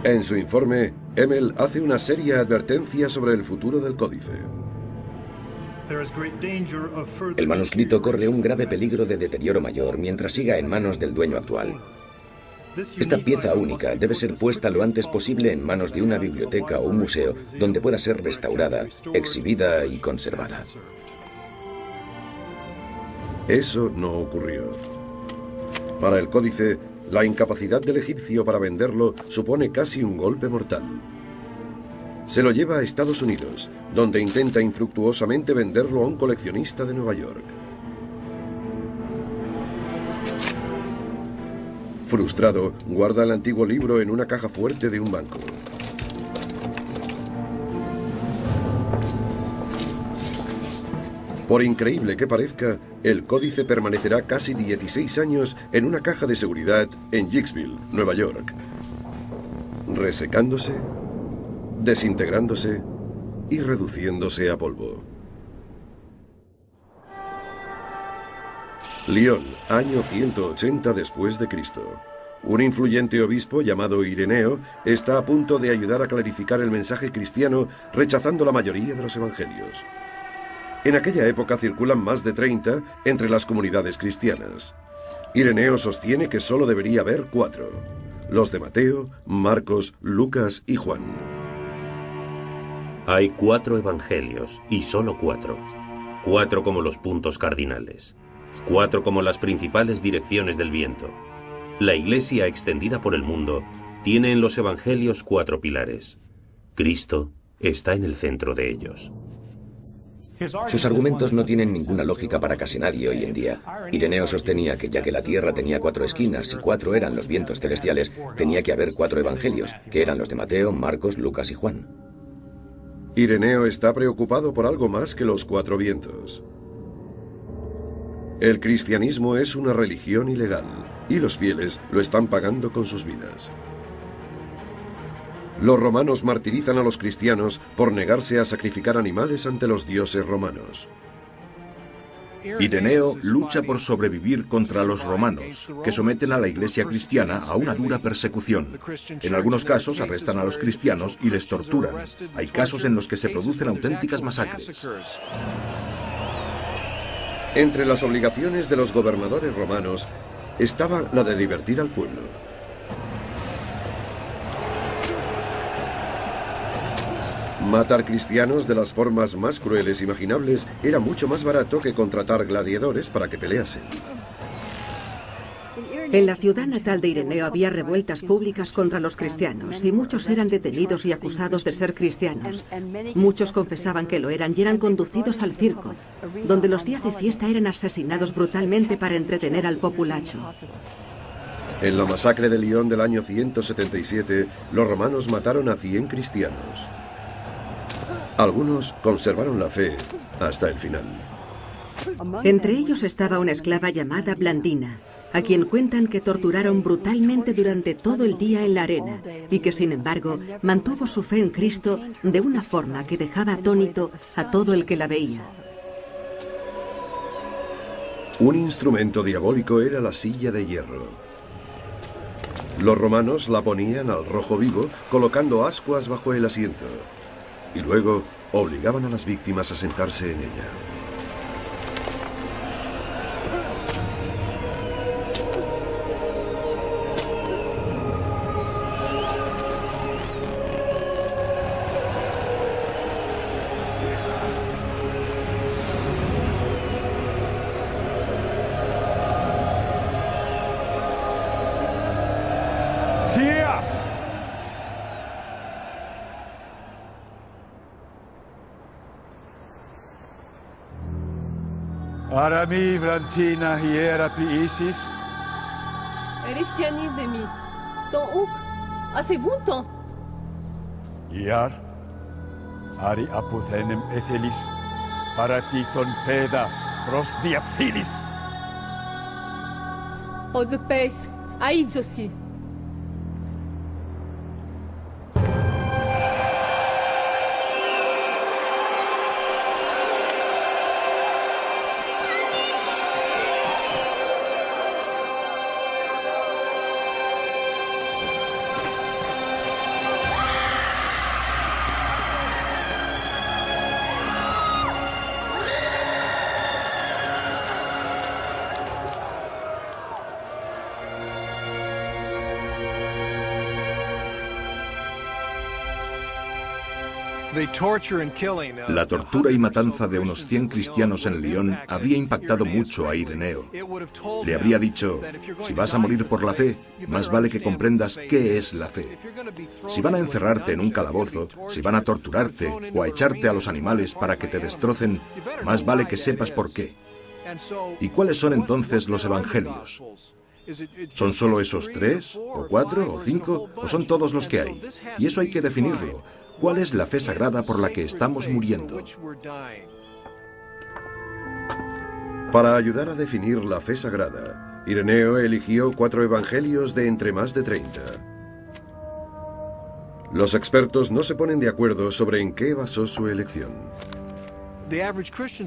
En su informe, Emmel hace una seria advertencia sobre el futuro del códice. El manuscrito corre un grave peligro de deterioro mayor mientras siga en manos del dueño actual. Esta pieza única debe ser puesta lo antes posible en manos de una biblioteca o un museo donde pueda ser restaurada, exhibida y conservada. Eso no ocurrió. Para el códice, la incapacidad del egipcio para venderlo supone casi un golpe mortal. Se lo lleva a Estados Unidos, donde intenta infructuosamente venderlo a un coleccionista de Nueva York. Frustrado, guarda el antiguo libro en una caja fuerte de un banco. Por increíble que parezca, el códice permanecerá casi 16 años en una caja de seguridad en Hicksville, Nueva York, resecándose, desintegrándose y reduciéndose a polvo. Lyon, año 180 después de Cristo. Un influyente obispo llamado Ireneo está a punto de ayudar a clarificar el mensaje cristiano rechazando la mayoría de los evangelios. En aquella época circulan más de 30 entre las comunidades cristianas. Ireneo sostiene que solo debería haber 4: los de Mateo, Marcos, Lucas y Juan. Hay 4 evangelios, y solo 4. 4 como los puntos cardinales. 4 como las principales direcciones del viento. La Iglesia extendida por el mundo tiene en los evangelios 4 pilares. Cristo está en el centro de ellos. Sus argumentos no tienen ninguna lógica para casi nadie hoy en día. Ireneo sostenía que ya que la Tierra tenía 4 esquinas y 4 eran los vientos celestiales, tenía que haber 4 evangelios, que eran los de Mateo, Marcos, Lucas y Juan. Ireneo está preocupado por algo más que los 4 vientos. El cristianismo es una religión ilegal, y los fieles lo están pagando con sus vidas. Los romanos martirizan a los cristianos por negarse a sacrificar animales ante los dioses romanos. Ireneo lucha por sobrevivir contra los romanos, que someten a la Iglesia cristiana a una dura persecución. En algunos casos arrestan a los cristianos y les torturan. Hay casos en los que se producen auténticas masacres. Entre las obligaciones de los gobernadores romanos estaba la de divertir al pueblo. Matar cristianos de las formas más crueles imaginables era mucho más barato que contratar gladiadores para que peleasen. En la ciudad natal de Ireneo había revueltas públicas contra los cristianos y muchos eran detenidos y acusados de ser cristianos. Muchos confesaban que lo eran y eran conducidos al circo, donde los días de fiesta eran asesinados brutalmente para entretener al populacho. En la masacre de Lyon del año 177, los romanos mataron a 100 cristianos. Algunos conservaron la fe hasta el final. Entre ellos estaba una esclava llamada Blandina, a quien cuentan que torturaron brutalmente durante todo el día en la arena y que, sin embargo, mantuvo su fe en Cristo de una forma que dejaba atónito a todo el que la veía. Un instrumento diabólico era la silla de hierro. Los romanos la ponían al rojo vivo colocando ascuas bajo el asiento y luego obligaban a las víctimas a sentarse en ella. Arami Vrantina hiera piisis. Eristiani vemi. Ton uk. Asevunton. Iar. Ari aputhenem ethelis. Paratiton peda. Prosdiafilis. O the pace. Aidzosi. La tortura y matanza de unos 100 cristianos en Lyon habría impactado mucho a Ireneo. Le habría dicho, si vas a morir por la fe, más vale que comprendas qué es la fe. Si van a encerrarte en un calabozo, si van a torturarte o a echarte a los animales para que te destrocen, más vale que sepas por qué. ¿Y cuáles son entonces los evangelios? ¿Son solo esos 3, o 4, o 5, o son todos los que hay? Y eso hay que definirlo. ¿Cuál es la fe sagrada por la que estamos muriendo? Para ayudar a definir la fe sagrada, Ireneo eligió 4 evangelios de entre más de 30. Los expertos no se ponen de acuerdo sobre en qué basó su elección.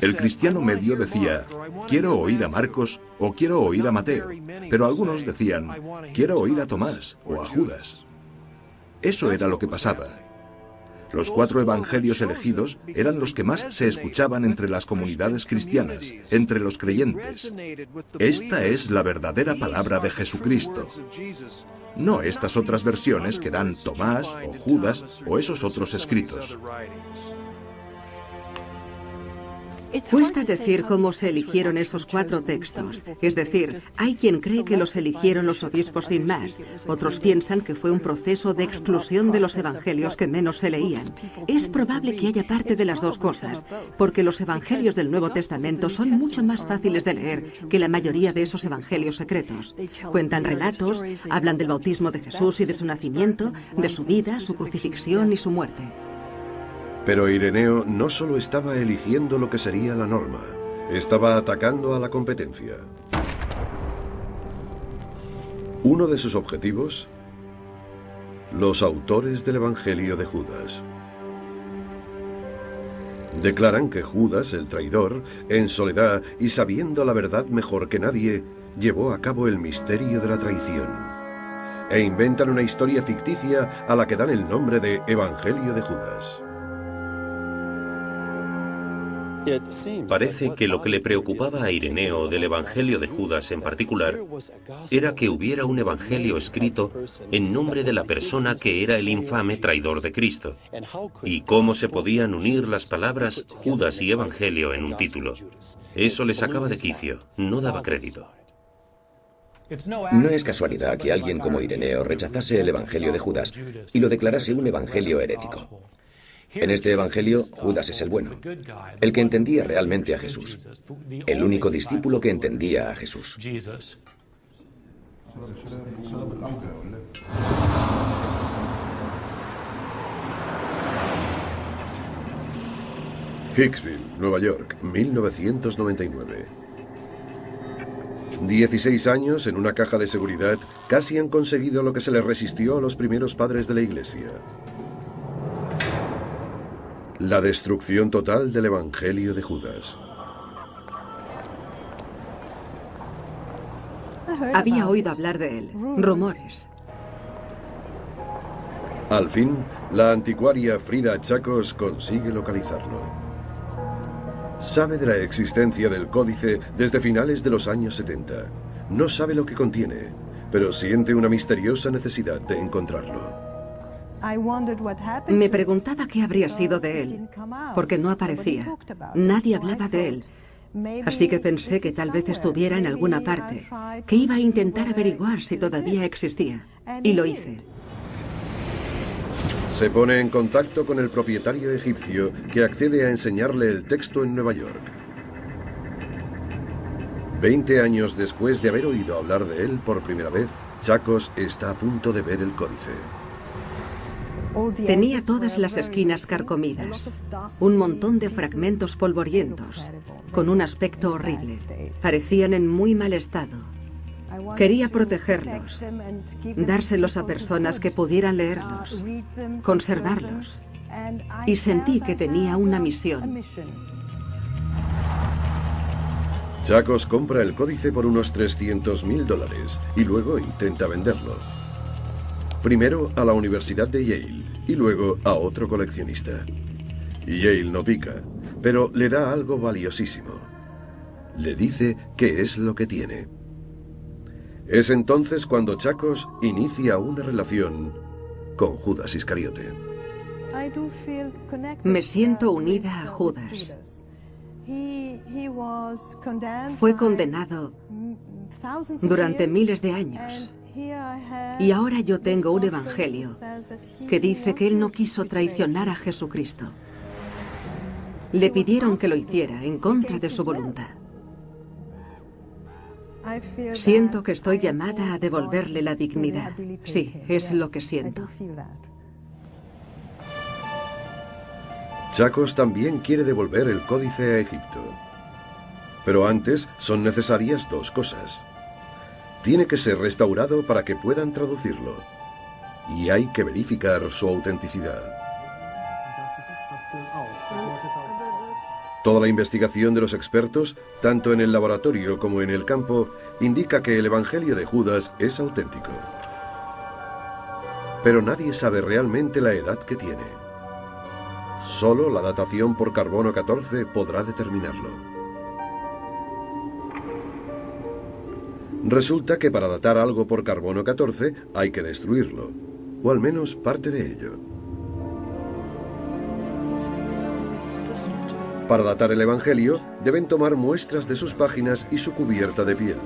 El cristiano medio decía, quiero oír a Marcos o quiero oír a Mateo, pero algunos decían, quiero oír a Tomás o a Judas. Eso era lo que pasaba. Los 4 evangelios elegidos eran los que más se escuchaban entre las comunidades cristianas, entre los creyentes. Esta es la verdadera palabra de Jesucristo. No estas otras versiones que dan Tomás o Judas o esos otros escritos. Cuesta decir cómo se eligieron esos 4 textos. Es decir, hay quien cree que los eligieron los obispos sin más. Otros piensan que fue un proceso de exclusión de los evangelios que menos se leían. Es probable que haya parte de las dos cosas, porque los evangelios del Nuevo Testamento son mucho más fáciles de leer que la mayoría de esos evangelios secretos. Cuentan relatos, hablan del bautismo de Jesús y de su nacimiento, de su vida, su crucifixión y su muerte. Pero Ireneo no solo estaba eligiendo lo que sería la norma, estaba atacando a la competencia. Uno de sus objetivos, los autores del Evangelio de Judas. Declaran que Judas, el traidor, en soledad y sabiendo la verdad mejor que nadie, llevó a cabo el misterio de la traición. E inventan una historia ficticia a la que dan el nombre de Evangelio de Judas. Parece que lo que le preocupaba a Ireneo del Evangelio de Judas en particular era que hubiera un evangelio escrito en nombre de la persona que era el infame traidor de Cristo, y cómo se podían unir las palabras Judas y Evangelio en un título. Eso le sacaba de quicio, no daba crédito. No es casualidad que alguien como Ireneo rechazase el Evangelio de Judas y lo declarase un evangelio herético. En este evangelio, Judas es el bueno, el que entendía realmente a Jesús, el único discípulo que entendía a Jesús. Hicksville, Nueva York, 1999. 16 años en una caja de seguridad casi han conseguido lo que se les resistió a los primeros padres de la Iglesia. La destrucción total del Evangelio de Judas. Había oído hablar de él. Rumores. Al fin, la anticuaria Frida Chacos consigue localizarlo. Sabe de la existencia del códice desde finales de los años 70. No sabe lo que contiene, pero siente una misteriosa necesidad de encontrarlo. Me preguntaba qué habría sido de él, porque no aparecía. Nadie hablaba de él. Así que pensé que tal vez estuviera en alguna parte, que iba a intentar averiguar si todavía existía. Y lo hice. Se pone en contacto con el propietario egipcio que accede a enseñarle el texto en Nueva York. 20 años después de haber oído hablar de él por primera vez, Chacos está a punto de ver el códice. Tenía todas las esquinas carcomidas, un montón de fragmentos polvorientos, con un aspecto horrible. Parecían en muy mal estado. Quería protegerlos, dárselos a personas que pudieran leerlos, conservarlos. Y sentí que tenía una misión. Chacos compra el códice por unos $300.000 y luego intenta venderlo. Primero a la Universidad de Yale y luego a otro coleccionista. Yale no pica, pero le da algo valiosísimo. Le dice qué es lo que tiene. Es entonces cuando Chacos inicia una relación con Judas Iscariote. Me siento unida a Judas. Fue condenado durante miles de años. Y ahora yo tengo un evangelio que dice que él no quiso traicionar a Jesucristo. Le pidieron que lo hiciera en contra de su voluntad. Siento que estoy llamada a devolverle la dignidad. Sí, es lo que siento. Chacos también quiere devolver el códice a Egipto. Pero antes son necesarias dos cosas. Tiene que ser restaurado para que puedan traducirlo. Y hay que verificar su autenticidad. Toda la investigación de los expertos, tanto en el laboratorio como en el campo, indica que el Evangelio de Judas es auténtico. Pero nadie sabe realmente la edad que tiene. Solo la datación por carbono 14 podrá determinarlo. Resulta que para datar algo por carbono 14 hay que destruirlo, o al menos parte de ello. Para datar el Evangelio, deben tomar muestras de sus páginas y su cubierta de piel.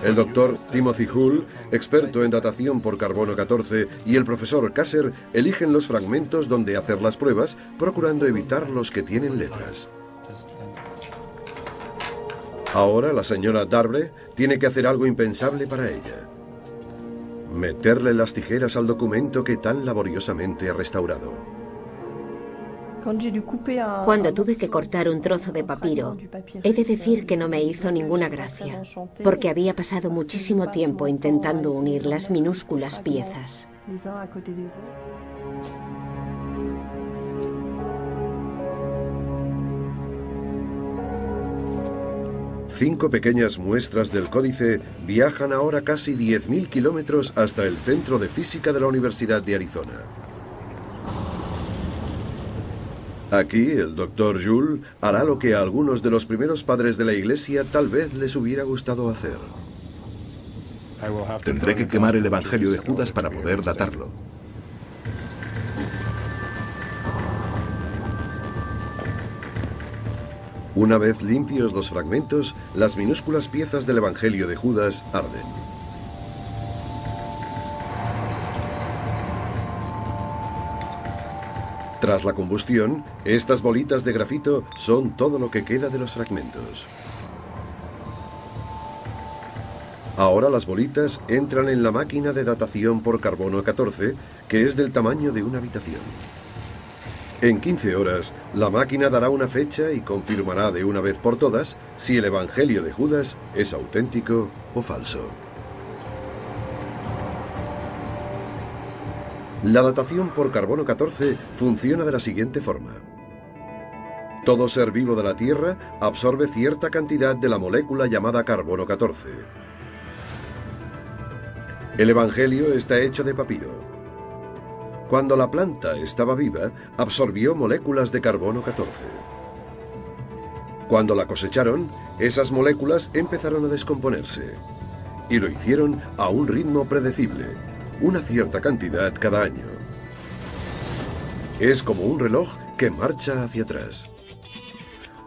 El doctor Timothy Hull, experto en datación por carbono 14, y el profesor Kasser eligen los fragmentos donde hacer las pruebas, procurando evitar los que tienen letras. Ahora la señora Darbre tiene que hacer algo impensable para ella: meterle las tijeras al documento que tan laboriosamente ha restaurado. Cuando tuve que cortar un trozo de papiro, he de decir que no me hizo ninguna gracia, porque había pasado muchísimo tiempo intentando unir las minúsculas piezas. 5 pequeñas muestras del códice viajan ahora casi 10.000 kilómetros hasta el Centro de Física de la Universidad de Arizona. Aquí, el Dr. Jules hará lo que a algunos de los primeros padres de la Iglesia tal vez les hubiera gustado hacer. Tendré que quemar el Evangelio de Judas para poder datarlo. Una vez limpios los fragmentos, las minúsculas piezas del Evangelio de Judas arden. Tras la combustión, estas bolitas de grafito son todo lo que queda de los fragmentos. Ahora las bolitas entran en la máquina de datación por carbono 14, que es del tamaño de una habitación. En 15 horas, la máquina dará una fecha y confirmará de una vez por todas si el Evangelio de Judas es auténtico o falso. La datación por carbono 14 funciona de la siguiente forma. Todo ser vivo de la Tierra absorbe cierta cantidad de la molécula llamada carbono 14. El Evangelio está hecho de papiro. Cuando la planta estaba viva, absorbió moléculas de carbono 14. Cuando la cosecharon, esas moléculas empezaron a descomponerse. Y lo hicieron a un ritmo predecible, una cierta cantidad cada año. Es como un reloj que marcha hacia atrás.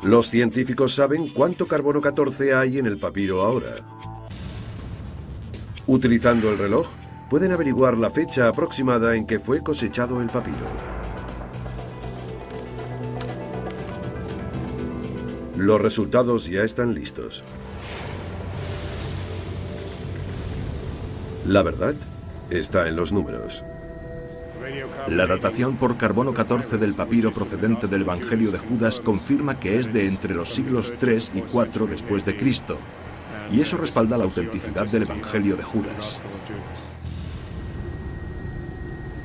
Los científicos saben cuánto carbono 14 hay en el papiro ahora. Utilizando el reloj, pueden averiguar la fecha aproximada en que fue cosechado el papiro. Los resultados ya están listos. La verdad está en los números. La datación por carbono 14 del papiro procedente del Evangelio de Judas confirma que es de entre los siglos 3 y 4 después de Cristo, y eso respalda la autenticidad del Evangelio de Judas.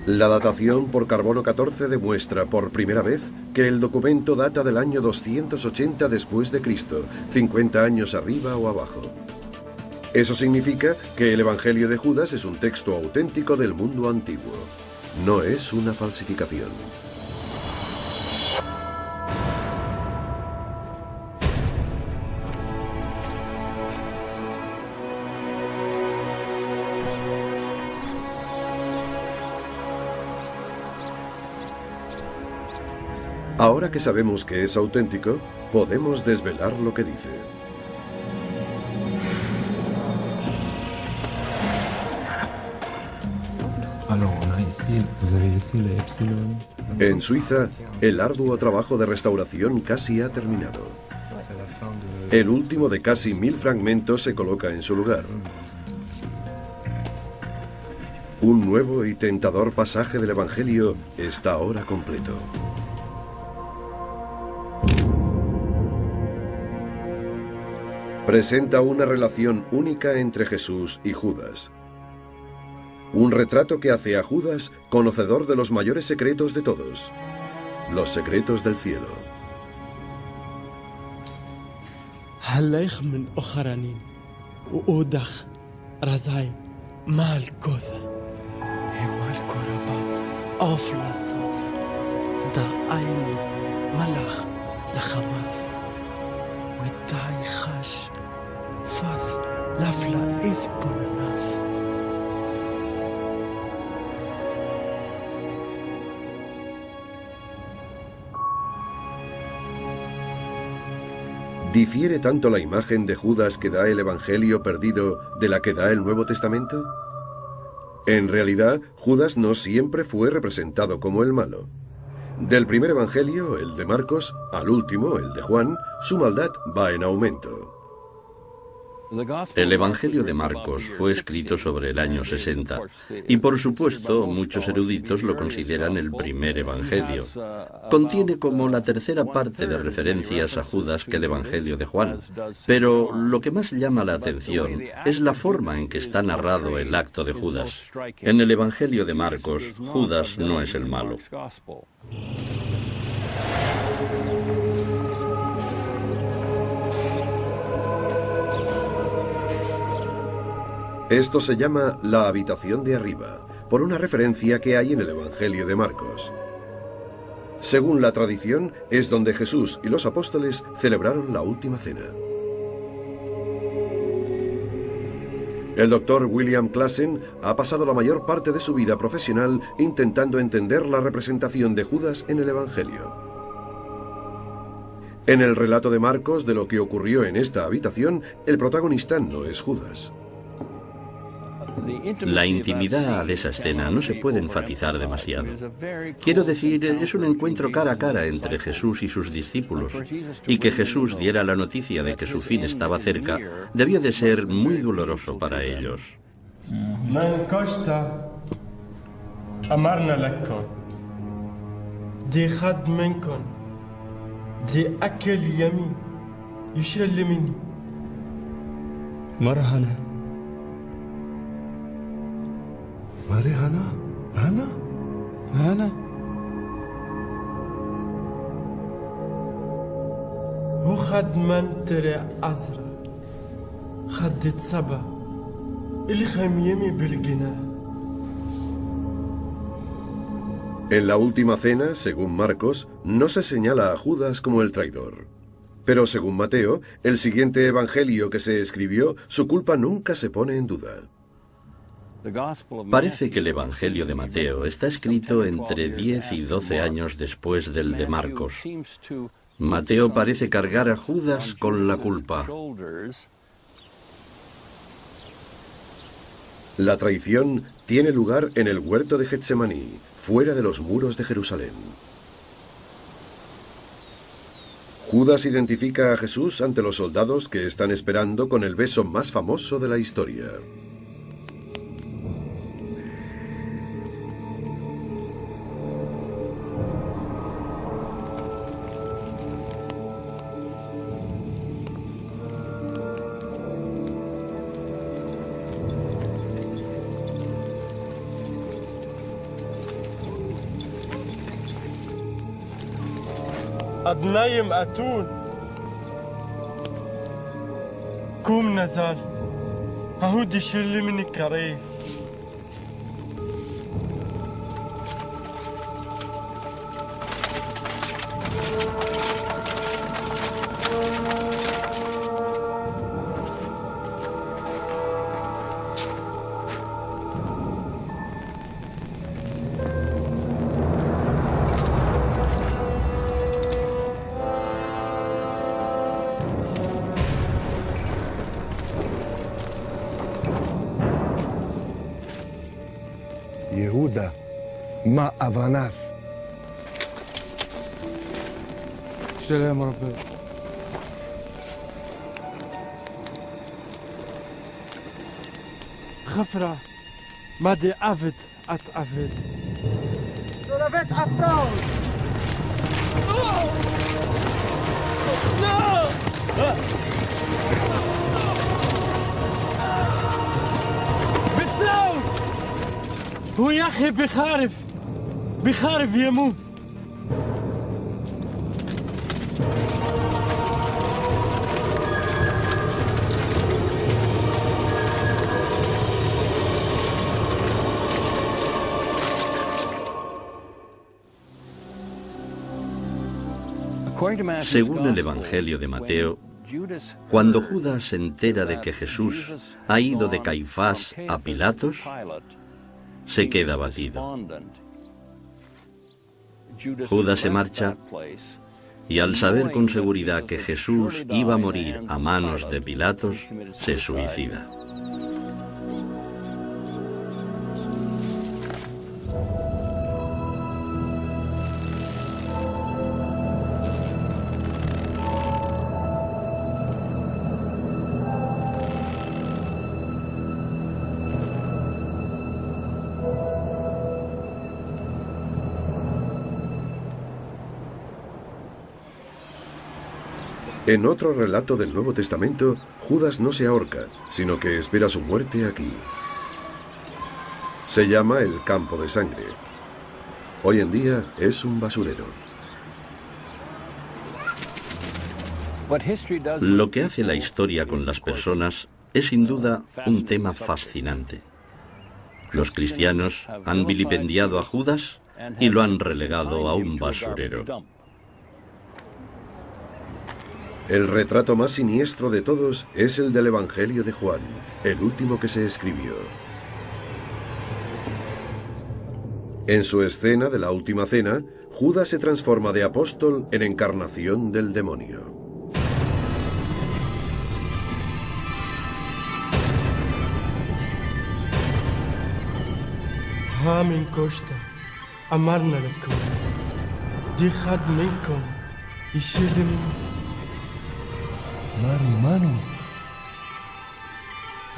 La datación por carbono 14 demuestra por primera vez que el documento data del año 280 después de Cristo, 50 años arriba o abajo. Eso significa que el Evangelio de Judas es un texto auténtico del mundo antiguo. No es una falsificación. Ahora que sabemos que es auténtico, podemos desvelar lo que dice. En Suiza, el arduo trabajo de restauración casi ha terminado. El último de casi 1000 fragmentos se coloca en su lugar. Un nuevo y tentador pasaje del Evangelio está ahora completo. Presenta una relación única entre Jesús y Judas. Un retrato que hace a Judas conocedor de los mayores secretos de todos, los secretos del cielo. ¿Difiere tanto la imagen de Judas que da el Evangelio perdido de la que da el Nuevo Testamento? En realidad, Judas no siempre fue representado como el malo. Del primer Evangelio, el de Marcos, al último, el de Juan, su maldad va en aumento. El Evangelio de Marcos fue escrito sobre el año 60 y, por supuesto, muchos eruditos lo consideran el primer Evangelio. Contiene como la tercera parte de referencias a Judas que el Evangelio de Juan, pero lo que más llama la atención es la forma en que está narrado el acto de Judas. En el Evangelio de Marcos, Judas no es el malo. Esto se llama la habitación de arriba, por una referencia que hay en el Evangelio de Marcos. Según la tradición, es donde Jesús y los apóstoles celebraron la última cena. El doctor William Klassen ha pasado la mayor parte de su vida profesional intentando entender la representación de Judas en el Evangelio. En el relato de Marcos de lo que ocurrió en esta habitación, el protagonista no es Judas. La intimidad de esa escena no se puede enfatizar demasiado. Quiero decir, es un encuentro cara a cara entre Jesús y sus discípulos, y que Jesús diera la noticia de que su fin estaba cerca debió de ser muy doloroso para ellos. ماري هنا هو خد من تري عزرا خدت سبا الخميمي بالجناه. En la última cena, según Marcos, no se señala a Judas como el traidor. Pero según Mateo, el siguiente evangelio que se escribió, su culpa nunca se pone en duda. Parece que el Evangelio de Mateo está escrito entre 10 y 12 años después del de Marcos. Mateo parece cargar a Judas con la culpa. La traición tiene lugar en el huerto de Getsemaní, fuera de los muros de Jerusalén. Judas identifica a Jesús ante los soldados que están esperando con el beso más famoso de la historia. نايم أتون كوم نزال هودي شل من الكريف يهودا مع أفاناث. سلام ربي. خفرة ما دي عفد أتعفد سلافت عفتاو هو يا أخي بخارف يموت. Según el Evangelio de Mateo, cuando Judas se entera de que Jesús ha ido de Caifás a Pilatos, se queda abatido. Judas se marcha y al saber con seguridad que Jesús iba a morir a manos de Pilatos, se suicida. En otro relato del Nuevo Testamento, Judas no se ahorca, sino que espera su muerte aquí. Se llama el campo de sangre. Hoy en día es un basurero. Lo que hace la historia con las personas es sin duda un tema fascinante. Los cristianos han vilipendiado a Judas y lo han relegado a un basurero. El retrato más siniestro de todos es el del Evangelio de Juan, el último que se escribió. En su escena de la Última Cena, Judas se transforma de apóstol en encarnación del demonio. من كشتم أمرنا لكم دي خد منكم يشيل مني ماري مانو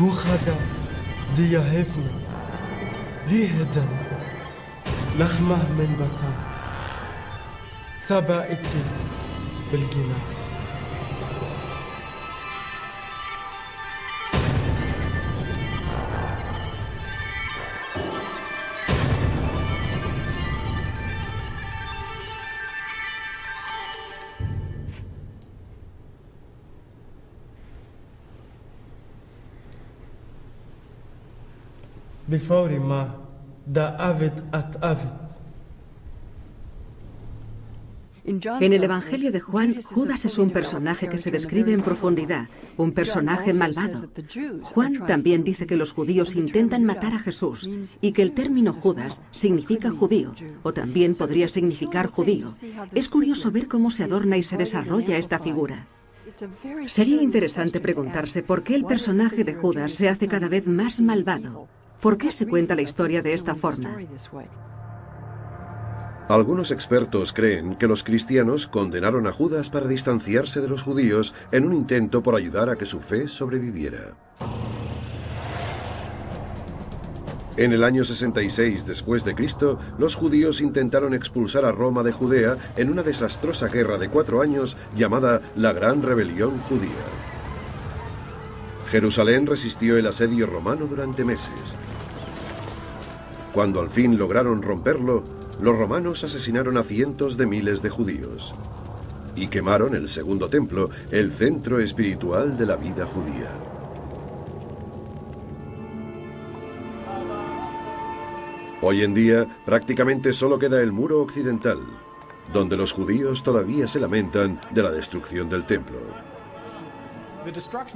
هو خدا دي يهفنا ليه هدم لخمه من بطن تبعتي بالجناح بفوري ما دا أفد أت أفد. En el Evangelio de Juan, Judas es un personaje que se describe en profundidad, un personaje malvado. Juan también dice que los judíos intentan matar a Jesús y que el término Judas significa judío, o también podría significar judío. Es curioso ver cómo se adorna y se desarrolla esta figura. Sería interesante preguntarse por qué el personaje de Judas se hace cada vez más malvado. ¿Por qué se cuenta la historia de esta forma? Algunos expertos creen que los cristianos condenaron a Judas para distanciarse de los judíos en un intento por ayudar a que su fe sobreviviera. En el año 66 después de Cristo, los judíos intentaron expulsar a Roma de Judea en una desastrosa guerra de 4 años llamada la Gran Rebelión Judía. Jerusalén resistió el asedio romano durante meses. Cuando al fin lograron romperlo, los romanos asesinaron a cientos de miles de judíos y quemaron el Segundo Templo, el centro espiritual de la vida judía. Hoy en día prácticamente solo queda el muro occidental, donde los judíos todavía se lamentan de la destrucción del templo.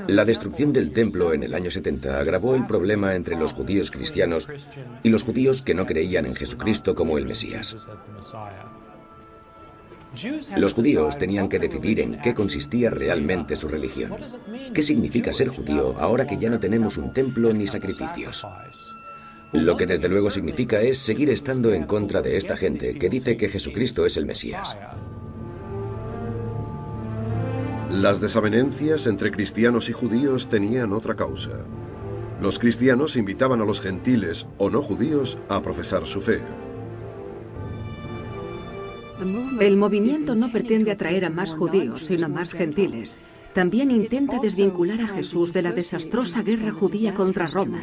La destrucción del templo en el año 70 agravó el problema entre los judíos cristianos y los judíos que no creían en Jesucristo como el Mesías. Los judíos tenían que decidir en qué consistía realmente su religión. ¿Qué significa ser judío ahora que ya no tenemos un templo ni sacrificios? Lo que desde luego significa es seguir estando en contra de esta gente que dice que Jesucristo es el Mesías. Las desavenencias entre cristianos y judíos tenían otra causa. Los cristianos invitaban a los gentiles o no judíos a profesar su fe. El movimiento no pretende atraer a más judíos, sino a más gentiles. También intenta desvincular a Jesús de la desastrosa guerra judía contra Roma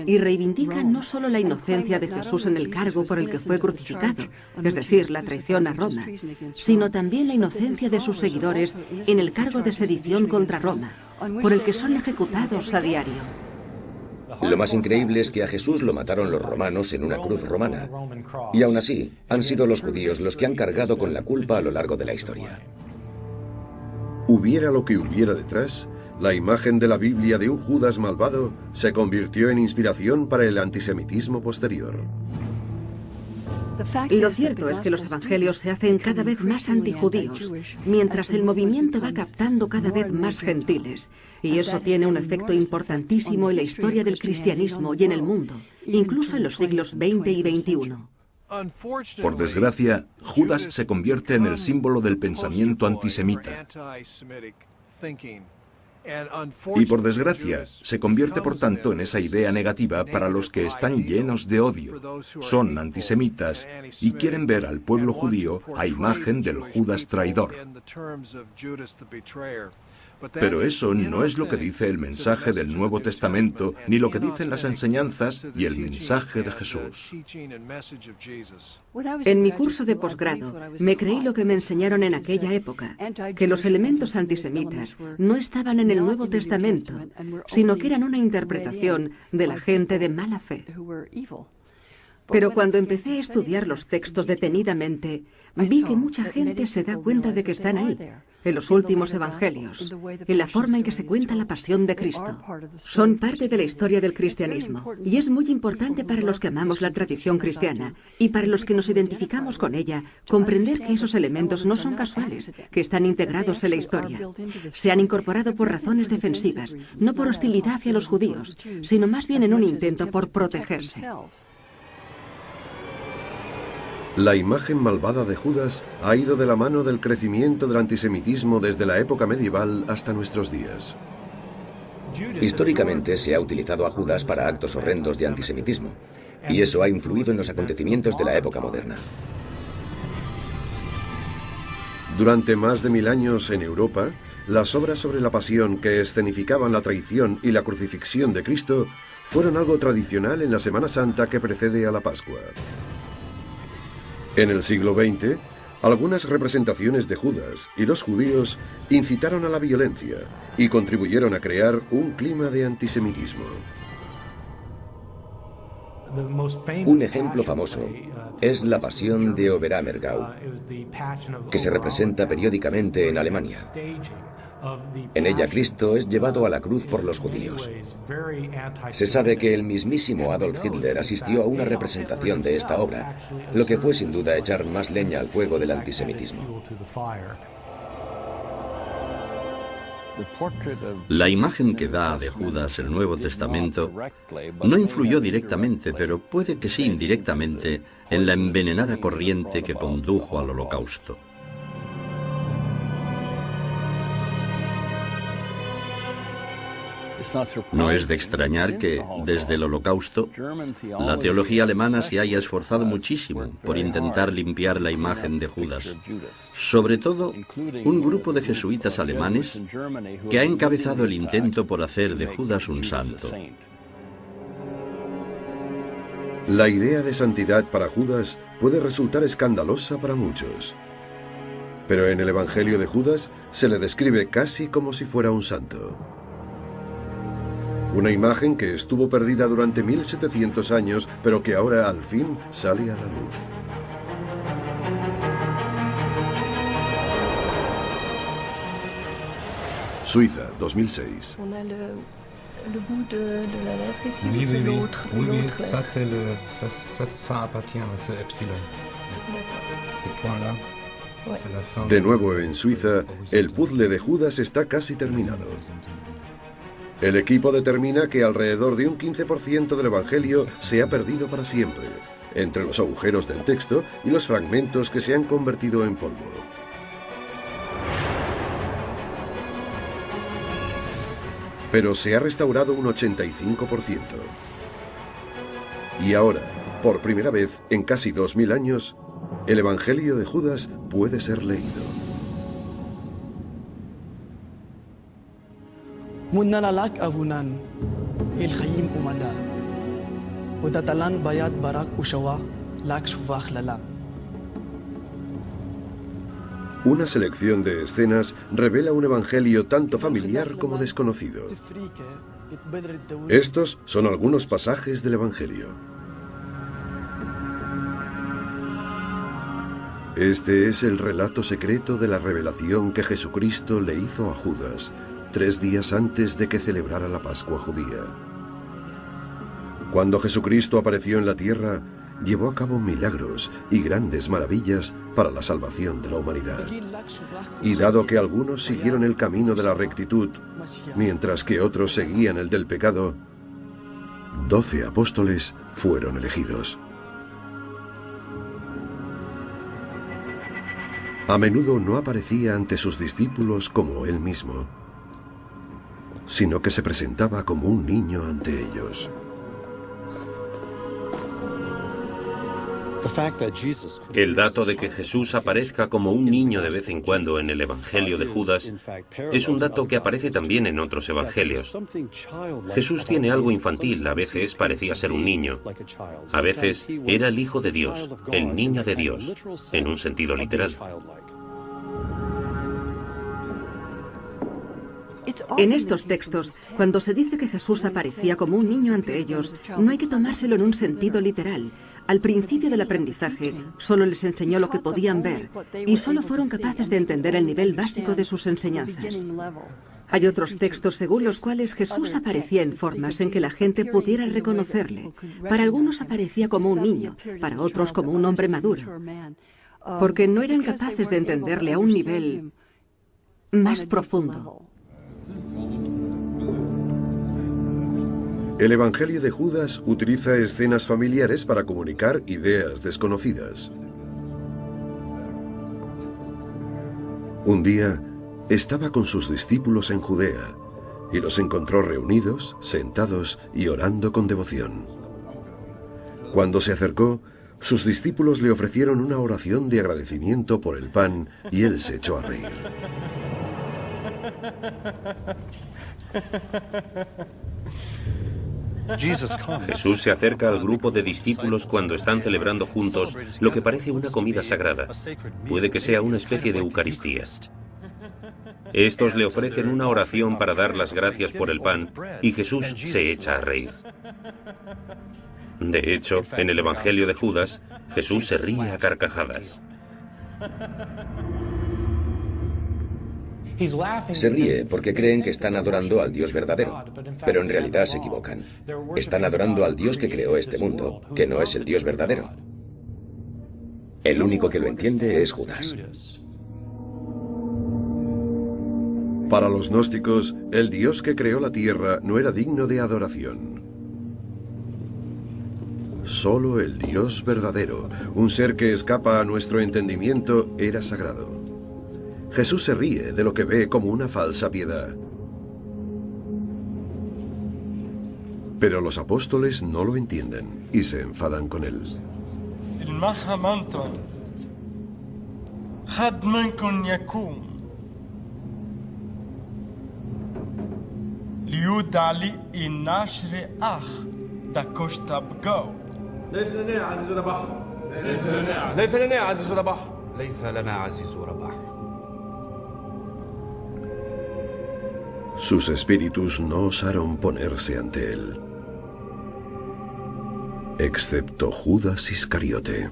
y reivindica no solo la inocencia de Jesús en el cargo por el que fue crucificado, es decir, la traición a Roma, sino también la inocencia de sus seguidores en el cargo de sedición contra Roma, por el que son ejecutados a diario. Lo más increíble es que a Jesús lo mataron los romanos en una cruz romana, y aún así han sido los judíos los que han cargado con la culpa a lo largo de la historia. Hubiera lo que hubiera detrás, la imagen de la Biblia de un Judas malvado se convirtió en inspiración para el antisemitismo posterior. Lo cierto es que los evangelios se hacen cada vez más antijudíos, mientras el movimiento va captando cada vez más gentiles, y eso tiene un efecto importantísimo en la historia del cristianismo y en el mundo, incluso en los siglos XX y XXI. Por desgracia, Judas se convierte en el símbolo del pensamiento antisemita. Y por desgracia, se convierte por tanto en esa idea negativa para los que están llenos de odio, son antisemitas y quieren ver al pueblo judío a imagen del Judas traidor. Pero eso no es lo que dice el mensaje del Nuevo Testamento, ni lo que dicen las enseñanzas y el mensaje de Jesús. En mi curso de posgrado, me creí lo que me enseñaron en aquella época, que los elementos antisemitas no estaban en el Nuevo Testamento, sino que eran una interpretación de la gente de mala fe. Pero cuando empecé a estudiar los textos detenidamente, vi que mucha gente se da cuenta de que están ahí, en los últimos evangelios, en la forma en que se cuenta la pasión de Cristo. Son parte de la historia del cristianismo, y es muy importante para los que amamos la tradición cristiana y para los que nos identificamos con ella, comprender que esos elementos no son casuales, que están integrados en la historia. Se han incorporado por razones defensivas, no por hostilidad hacia los judíos, sino más bien en un intento por protegerse. La imagen malvada de Judas ha ido de la mano del crecimiento del antisemitismo desde la época medieval hasta nuestros días. Históricamente se ha utilizado a Judas para actos horrendos de antisemitismo, y eso ha influido en los acontecimientos de la época moderna. Durante más de 1000 años en Europa, las obras sobre la pasión que escenificaban la traición y la crucifixión de Cristo fueron algo tradicional en la Semana Santa que precede a la Pascua. En el siglo XX, algunas representaciones de Judas y los judíos incitaron a la violencia y contribuyeron a crear un clima de antisemitismo. Un ejemplo famoso es la Pasión de Oberammergau, que se representa periódicamente en Alemania. En ella Cristo es llevado a la cruz por los judíos. Se sabe que el mismísimo Adolf Hitler asistió a una representación de esta obra, lo que fue sin duda echar más leña al fuego del antisemitismo. La imagen que da de Judas el Nuevo Testamento no influyó directamente, pero puede que sí indirectamente, en la envenenada corriente que condujo al Holocausto. No es de extrañar que, desde el Holocausto, la teología alemana se haya esforzado muchísimo por intentar limpiar la imagen de Judas. Sobre todo, un grupo de jesuitas alemanes que ha encabezado el intento por hacer de Judas un santo. La idea de santidad para Judas puede resultar escandalosa para muchos. Pero en el Evangelio de Judas se le describe casi como si fuera un santo. Una imagen que estuvo perdida durante 1700 años, pero que ahora al fin sale a la luz. Suiza, 2006. De nuevo en Suiza, el puzzle de Judas está casi terminado. El equipo determina que alrededor de un 15% del Evangelio se ha perdido para siempre, entre los agujeros del texto y los fragmentos que se han convertido en polvo. Pero se ha restaurado un 85%. Y ahora, por primera vez en casi 2000 años, el Evangelio de Judas puede ser leído. مننالك أبونان الخيم أمدا ودتلان بيات براك وشوا لاك شفاخ للا. Una selección de escenas revela un evangelio tanto familiar como desconocido. Estos son algunos pasajes del evangelio. Este es el relato secreto de la revelación que Jesucristo le hizo a Judas 3 días antes de que celebrara la Pascua judía. Cuando Jesucristo apareció en la tierra, llevó a cabo milagros y grandes maravillas para la salvación de la humanidad. Y dado que algunos siguieron el camino de la rectitud, mientras que otros seguían el del pecado, 12 apóstoles fueron elegidos. A menudo no aparecía ante sus discípulos como él mismo, sino que se presentaba como un niño ante ellos. El dato de que Jesús aparezca como un niño de vez en cuando en el Evangelio de Judas es un dato que aparece también en otros evangelios. Jesús tiene algo infantil, a veces parecía ser un niño, a veces era el Hijo de Dios, el niño de Dios, en un sentido literal. En estos textos, cuando se dice que Jesús aparecía como un niño ante ellos, no hay que tomárselo en un sentido literal. Al principio del aprendizaje, solo les enseñó lo que podían ver y solo fueron capaces de entender el nivel básico de sus enseñanzas. Hay otros textos según los cuales Jesús aparecía en formas en que la gente pudiera reconocerle. Para algunos aparecía como un niño, para otros como un hombre maduro, porque no eran capaces de entenderle a un nivel más profundo. El Evangelio de Judas utiliza escenas familiares para comunicar ideas desconocidas. Un día, estaba con sus discípulos en Judea y los encontró reunidos, sentados y orando con devoción. Cuando se acercó, sus discípulos le ofrecieron una oración de agradecimiento por el pan y él se echó a reír. Jesús se acerca al grupo de discípulos cuando están celebrando juntos lo que parece una comida sagrada. Puede que sea una especie de Eucaristía. Estos le ofrecen una oración para dar las gracias por el pan y Jesús se echa a reír. De hecho, en el Evangelio de Judas, Jesús se ríe a carcajadas. Se ríe porque creen que están adorando al Dios verdadero, pero en realidad se equivocan. Están adorando al Dios que creó este mundo, que no es el Dios verdadero. El único que lo entiende es Judas. Para los gnósticos, el Dios que creó la tierra no era digno de adoración. Solo el Dios verdadero, un ser que escapa a nuestro entendimiento, era sagrado. Jesús se ríe de lo que ve como una falsa piedad. Pero los apóstoles no lo entienden y se enfadan con él. Sus espíritus no osaron ponerse ante él, excepto Judas Iscariote.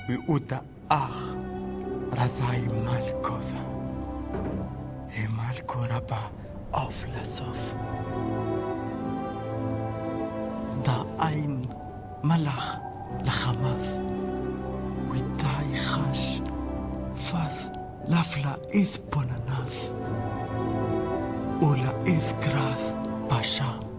ويقوتا أخ رزاي مالكوذا هي مالكو ربا أفلسوف دا أين ملخ لخماث ويتاي خاش فاث لفلا إذ بوناناث ولا إذ كراث باشا.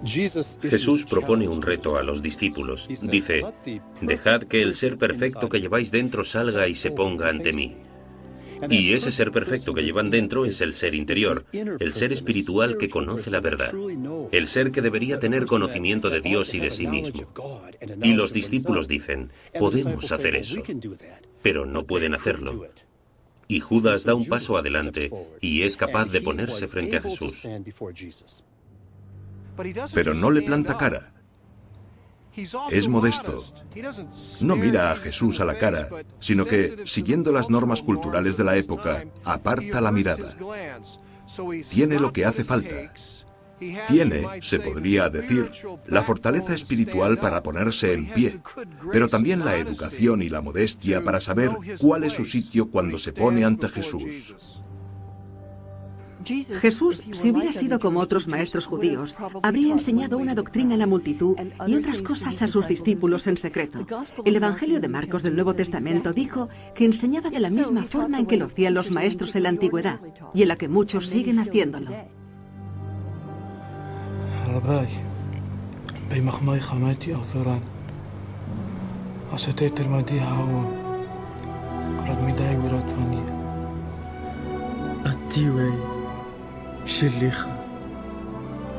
Jesús propone un reto a los discípulos. Dice, dejad que el ser perfecto que lleváis dentro salga y se ponga ante mí. Y ese ser perfecto que llevan dentro es el ser interior, el ser espiritual que conoce la verdad, el ser que debería tener conocimiento de Dios y de sí mismo. Y los discípulos dicen, podemos hacer eso, pero no pueden hacerlo. Y Judas da un paso adelante y es capaz de ponerse frente a Jesús. Pero no le planta cara. Es modesto. No mira a Jesús a la cara, sino que, siguiendo las normas culturales de la época, aparta la mirada. Tiene lo que hace falta. Tiene, se podría decir, la fortaleza espiritual para ponerse en pie, pero también la educación y la modestia para saber cuál es su sitio cuando se pone ante Jesús. Jesús, si hubiera sido como otros maestros judíos, habría enseñado una doctrina a la multitud y otras cosas a sus discípulos en secreto. El Evangelio de Marcos del Nuevo Testamento dijo que enseñaba de la misma forma en que lo hacían los maestros en la antigüedad y en la que muchos siguen haciéndolo. رباي بمخماي خماتي أو ثران عصيتي ترمادي هاون رقمي داي ولاد فانية التيوي شليخة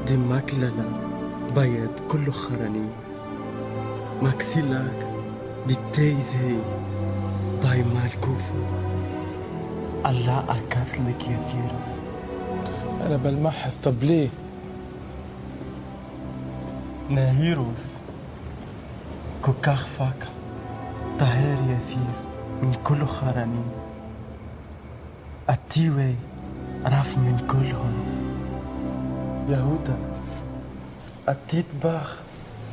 دي ماكلنا بايد كله خراني ماكسيلاك دي تيذي باي مالكوث الله أكاثلك يا ثيرث أنا بلمحس طب ليه؟ ناهيروس كوكاخ فاك طهير يثير من كل خراني التيوي رف من كلهم يهودا التيت باخ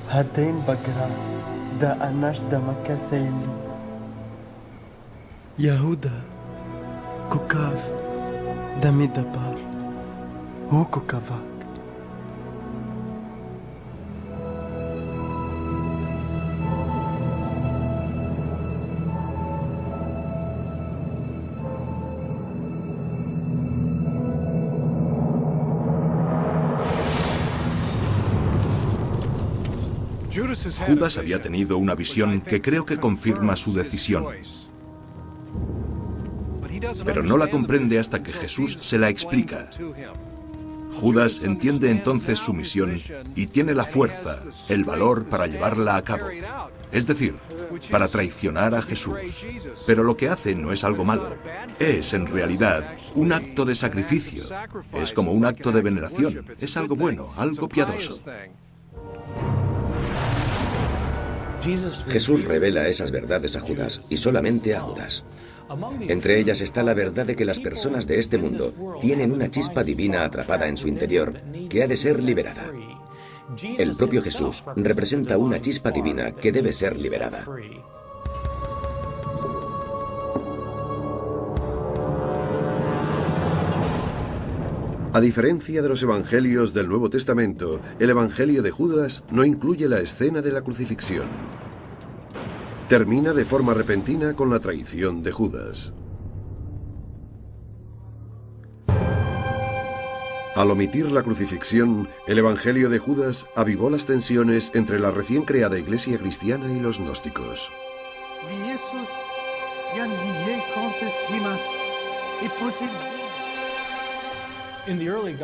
هدين بقرا دا أناش دا مكا سيلي يهودا كوكاف دا ميدبار هو كوكافاك Judas había tenido una visión que creo que confirma su decisión. Pero no la comprende hasta que Jesús se la explica. Judas entiende entonces su misión y tiene la fuerza, el valor para llevarla a cabo. Es decir, para traicionar a Jesús. Pero lo que hace no es algo malo. Es, en realidad, un acto de sacrificio. Es como un acto de veneración. Es algo bueno, algo piadoso. Jesús revela esas verdades a Judas, y solamente a Judas. Entre ellas está la verdad de que las personas de este mundo tienen una chispa divina atrapada en su interior, que ha de ser liberada. El propio Jesús representa una chispa divina que debe ser liberada. A diferencia de los evangelios del Nuevo Testamento, el evangelio de Judas no incluye la escena de la crucifixión. Termina de forma repentina con la traición de Judas. Al omitir la crucifixión, el evangelio de Judas avivó las tensiones entre la recién creada iglesia cristiana y los gnósticos.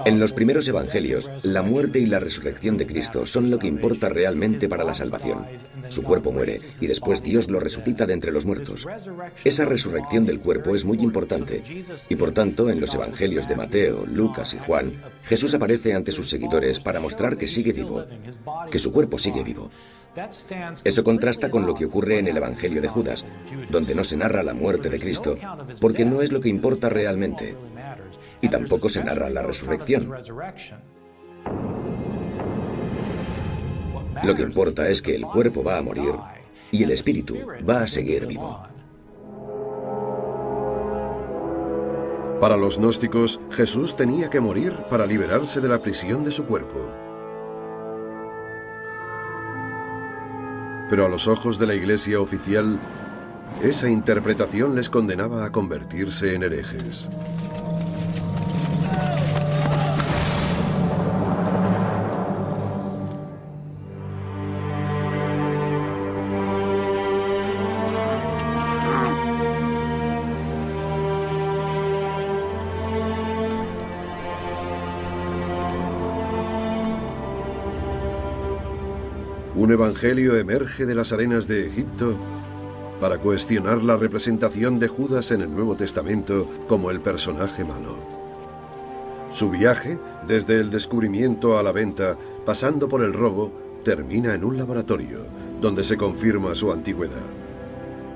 En los primeros evangelios, la muerte y la resurrección de Cristo son lo que importa realmente para la salvación. Su cuerpo muere y después Dios lo resucita de entre los muertos. Esa resurrección del cuerpo es muy importante y por tanto en los evangelios de Mateo, Lucas y Juan, Jesús aparece ante sus seguidores para mostrar que sigue vivo, que su cuerpo sigue vivo. Eso contrasta con lo que ocurre en el evangelio de Judas, donde no se narra la muerte de Cristo, porque no es lo que importa realmente. Y tampoco se narra la resurrección. Lo que importa es que el cuerpo va a morir y el espíritu va a seguir vivo. Para los gnósticos, Jesús tenía que morir para liberarse de la prisión de su cuerpo. Pero a los ojos de la Iglesia oficial, esa interpretación les condenaba a convertirse en herejes. Un evangelio emerge de las arenas de Egipto para cuestionar la representación de Judas en el Nuevo Testamento como el personaje malo. Su viaje, desde el descubrimiento a la venta, pasando por el robo, termina en un laboratorio, donde se confirma su antigüedad.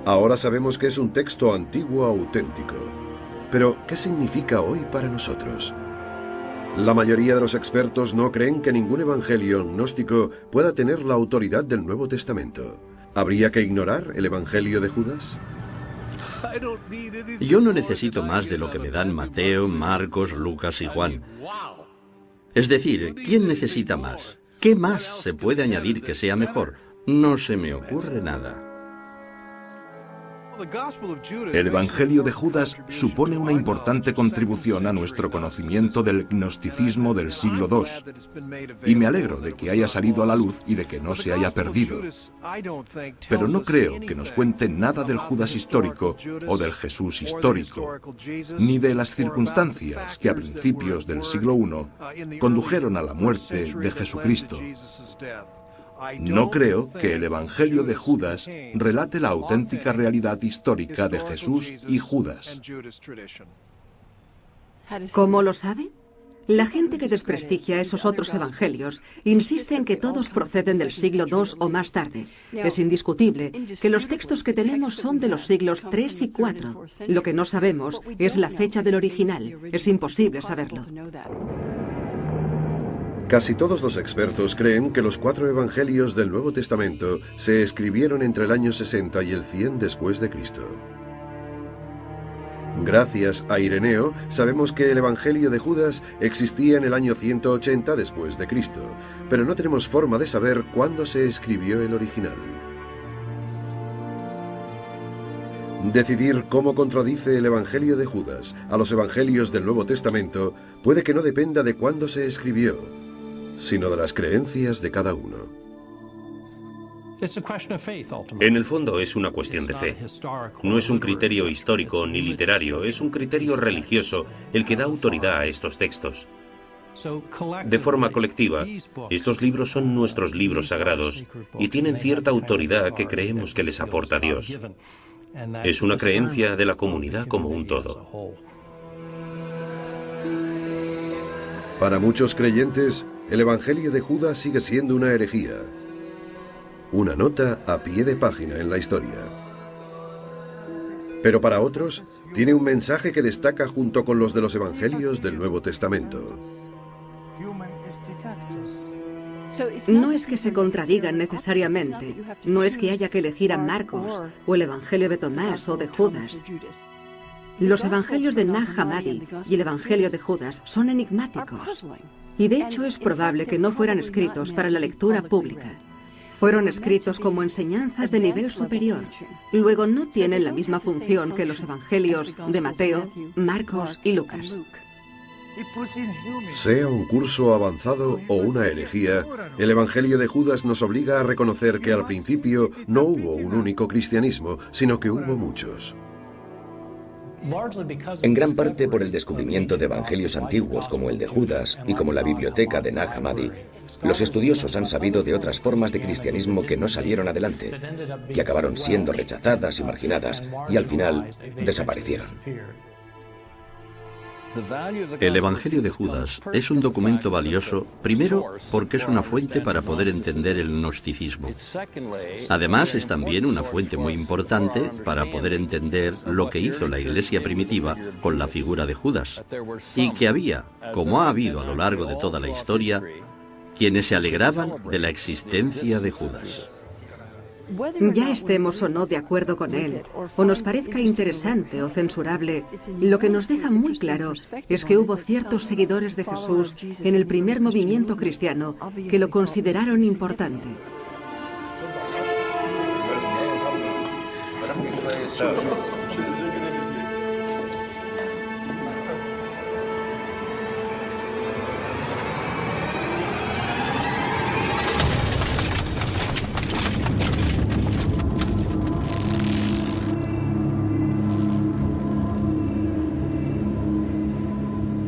Ahora sabemos que es un texto antiguo auténtico. Pero, ¿qué significa hoy para nosotros? La mayoría de los expertos no creen que ningún evangelio gnóstico pueda tener la autoridad del Nuevo Testamento. ¿Habría que ignorar el evangelio de Judas? Yo no necesito más de lo que me dan Mateo, Marcos, Lucas y Juan. Es decir, ¿quién necesita más? ¿Qué más se puede añadir que sea mejor? No se me ocurre nada. El Evangelio de Judas supone una importante contribución a nuestro conocimiento del gnosticismo del siglo II, y me alegro de que haya salido a la luz y de que no se haya perdido. Pero no creo que nos cuente nada del Judas histórico o del Jesús histórico, ni de las circunstancias que a principios del siglo I condujeron a la muerte de Jesucristo. No creo que el Evangelio de Judas relate la auténtica realidad histórica de Jesús y Judas. ¿Cómo lo sabe? La gente que desprestigia esos otros evangelios insiste en que todos proceden del siglo II o más tarde. Es indiscutible que los textos que tenemos son de los siglos III y IV. Lo que no sabemos es la fecha del original. Es imposible saberlo. Casi todos los expertos creen que los 4 evangelios del Nuevo Testamento se escribieron entre el año 60 y el 100 después de Cristo. Gracias a Ireneo, sabemos que el evangelio de Judas existía en el año 180 después de Cristo, pero no tenemos forma de saber cuándo se escribió el original. Decidir cómo contradice el evangelio de Judas a los evangelios del Nuevo Testamento puede que no dependa de cuándo se escribió, sino de las creencias de cada uno. En el fondo es una cuestión de fe. No es un criterio histórico ni literario, es un criterio religioso el que da autoridad a estos textos. De forma colectiva, estos libros son nuestros libros sagrados y tienen cierta autoridad que creemos que les aporta Dios. Es una creencia de la comunidad como un todo. Para muchos creyentes, el Evangelio de Judas sigue siendo una herejía. Una nota a pie de página en la historia. Pero para otros, tiene un mensaje que destaca junto con los de los Evangelios del Nuevo Testamento. No es que se contradigan necesariamente. No es que haya que elegir a Marcos, o el Evangelio de Tomás o de Judas. Los Evangelios de Nag Hammadi y el Evangelio de Judas son enigmáticos. Y de hecho es probable que no fueran escritos para la lectura pública. Fueron escritos como enseñanzas de nivel superior. Luego no tienen la misma función que los Evangelios de Mateo, Marcos y Lucas. Sea un curso avanzado o una herejía, el Evangelio de Judas nos obliga a reconocer que al principio no hubo un único cristianismo, sino que hubo muchos. En gran parte por el descubrimiento de evangelios antiguos como el de Judas y como la biblioteca de Nag Hammadi, los estudiosos han sabido de otras formas de cristianismo que no salieron adelante, que acabaron siendo rechazadas y marginadas y al final desaparecieron. El Evangelio de Judas es un documento valioso, primero, porque es una fuente para poder entender el gnosticismo. Además, es también una fuente muy importante para poder entender lo que hizo la Iglesia primitiva con la figura de Judas, y que había, como ha habido a lo largo de toda la historia, quienes se alegraban de la existencia de Judas. Ya estemos o no de acuerdo con él, o nos parezca interesante o censurable, lo que nos deja muy claro es que hubo ciertos seguidores de Jesús en el primer movimiento cristiano que lo consideraron importante.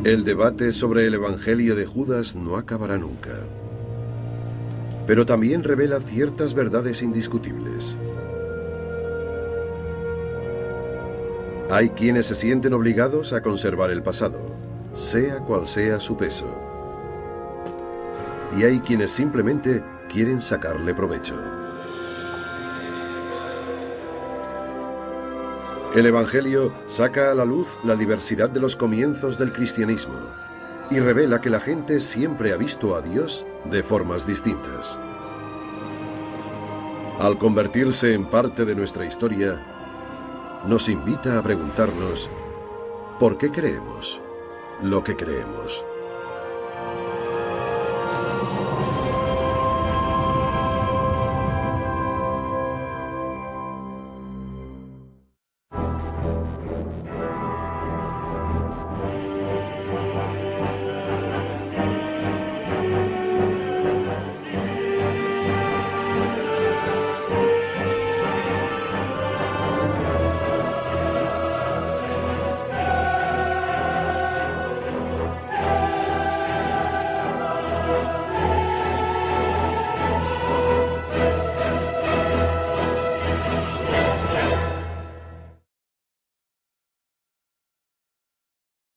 El debate sobre el Evangelio de Judas no acabará nunca. Pero también revela ciertas verdades indiscutibles. Hay quienes se sienten obligados a conservar el pasado, sea cual sea su peso. Y hay quienes simplemente quieren sacarle provecho. El Evangelio saca a la luz la diversidad de los comienzos del cristianismo y revela que la gente siempre ha visto a Dios de formas distintas. Al convertirse en parte de nuestra historia, nos invita a preguntarnos ¿por qué creemos lo que creemos?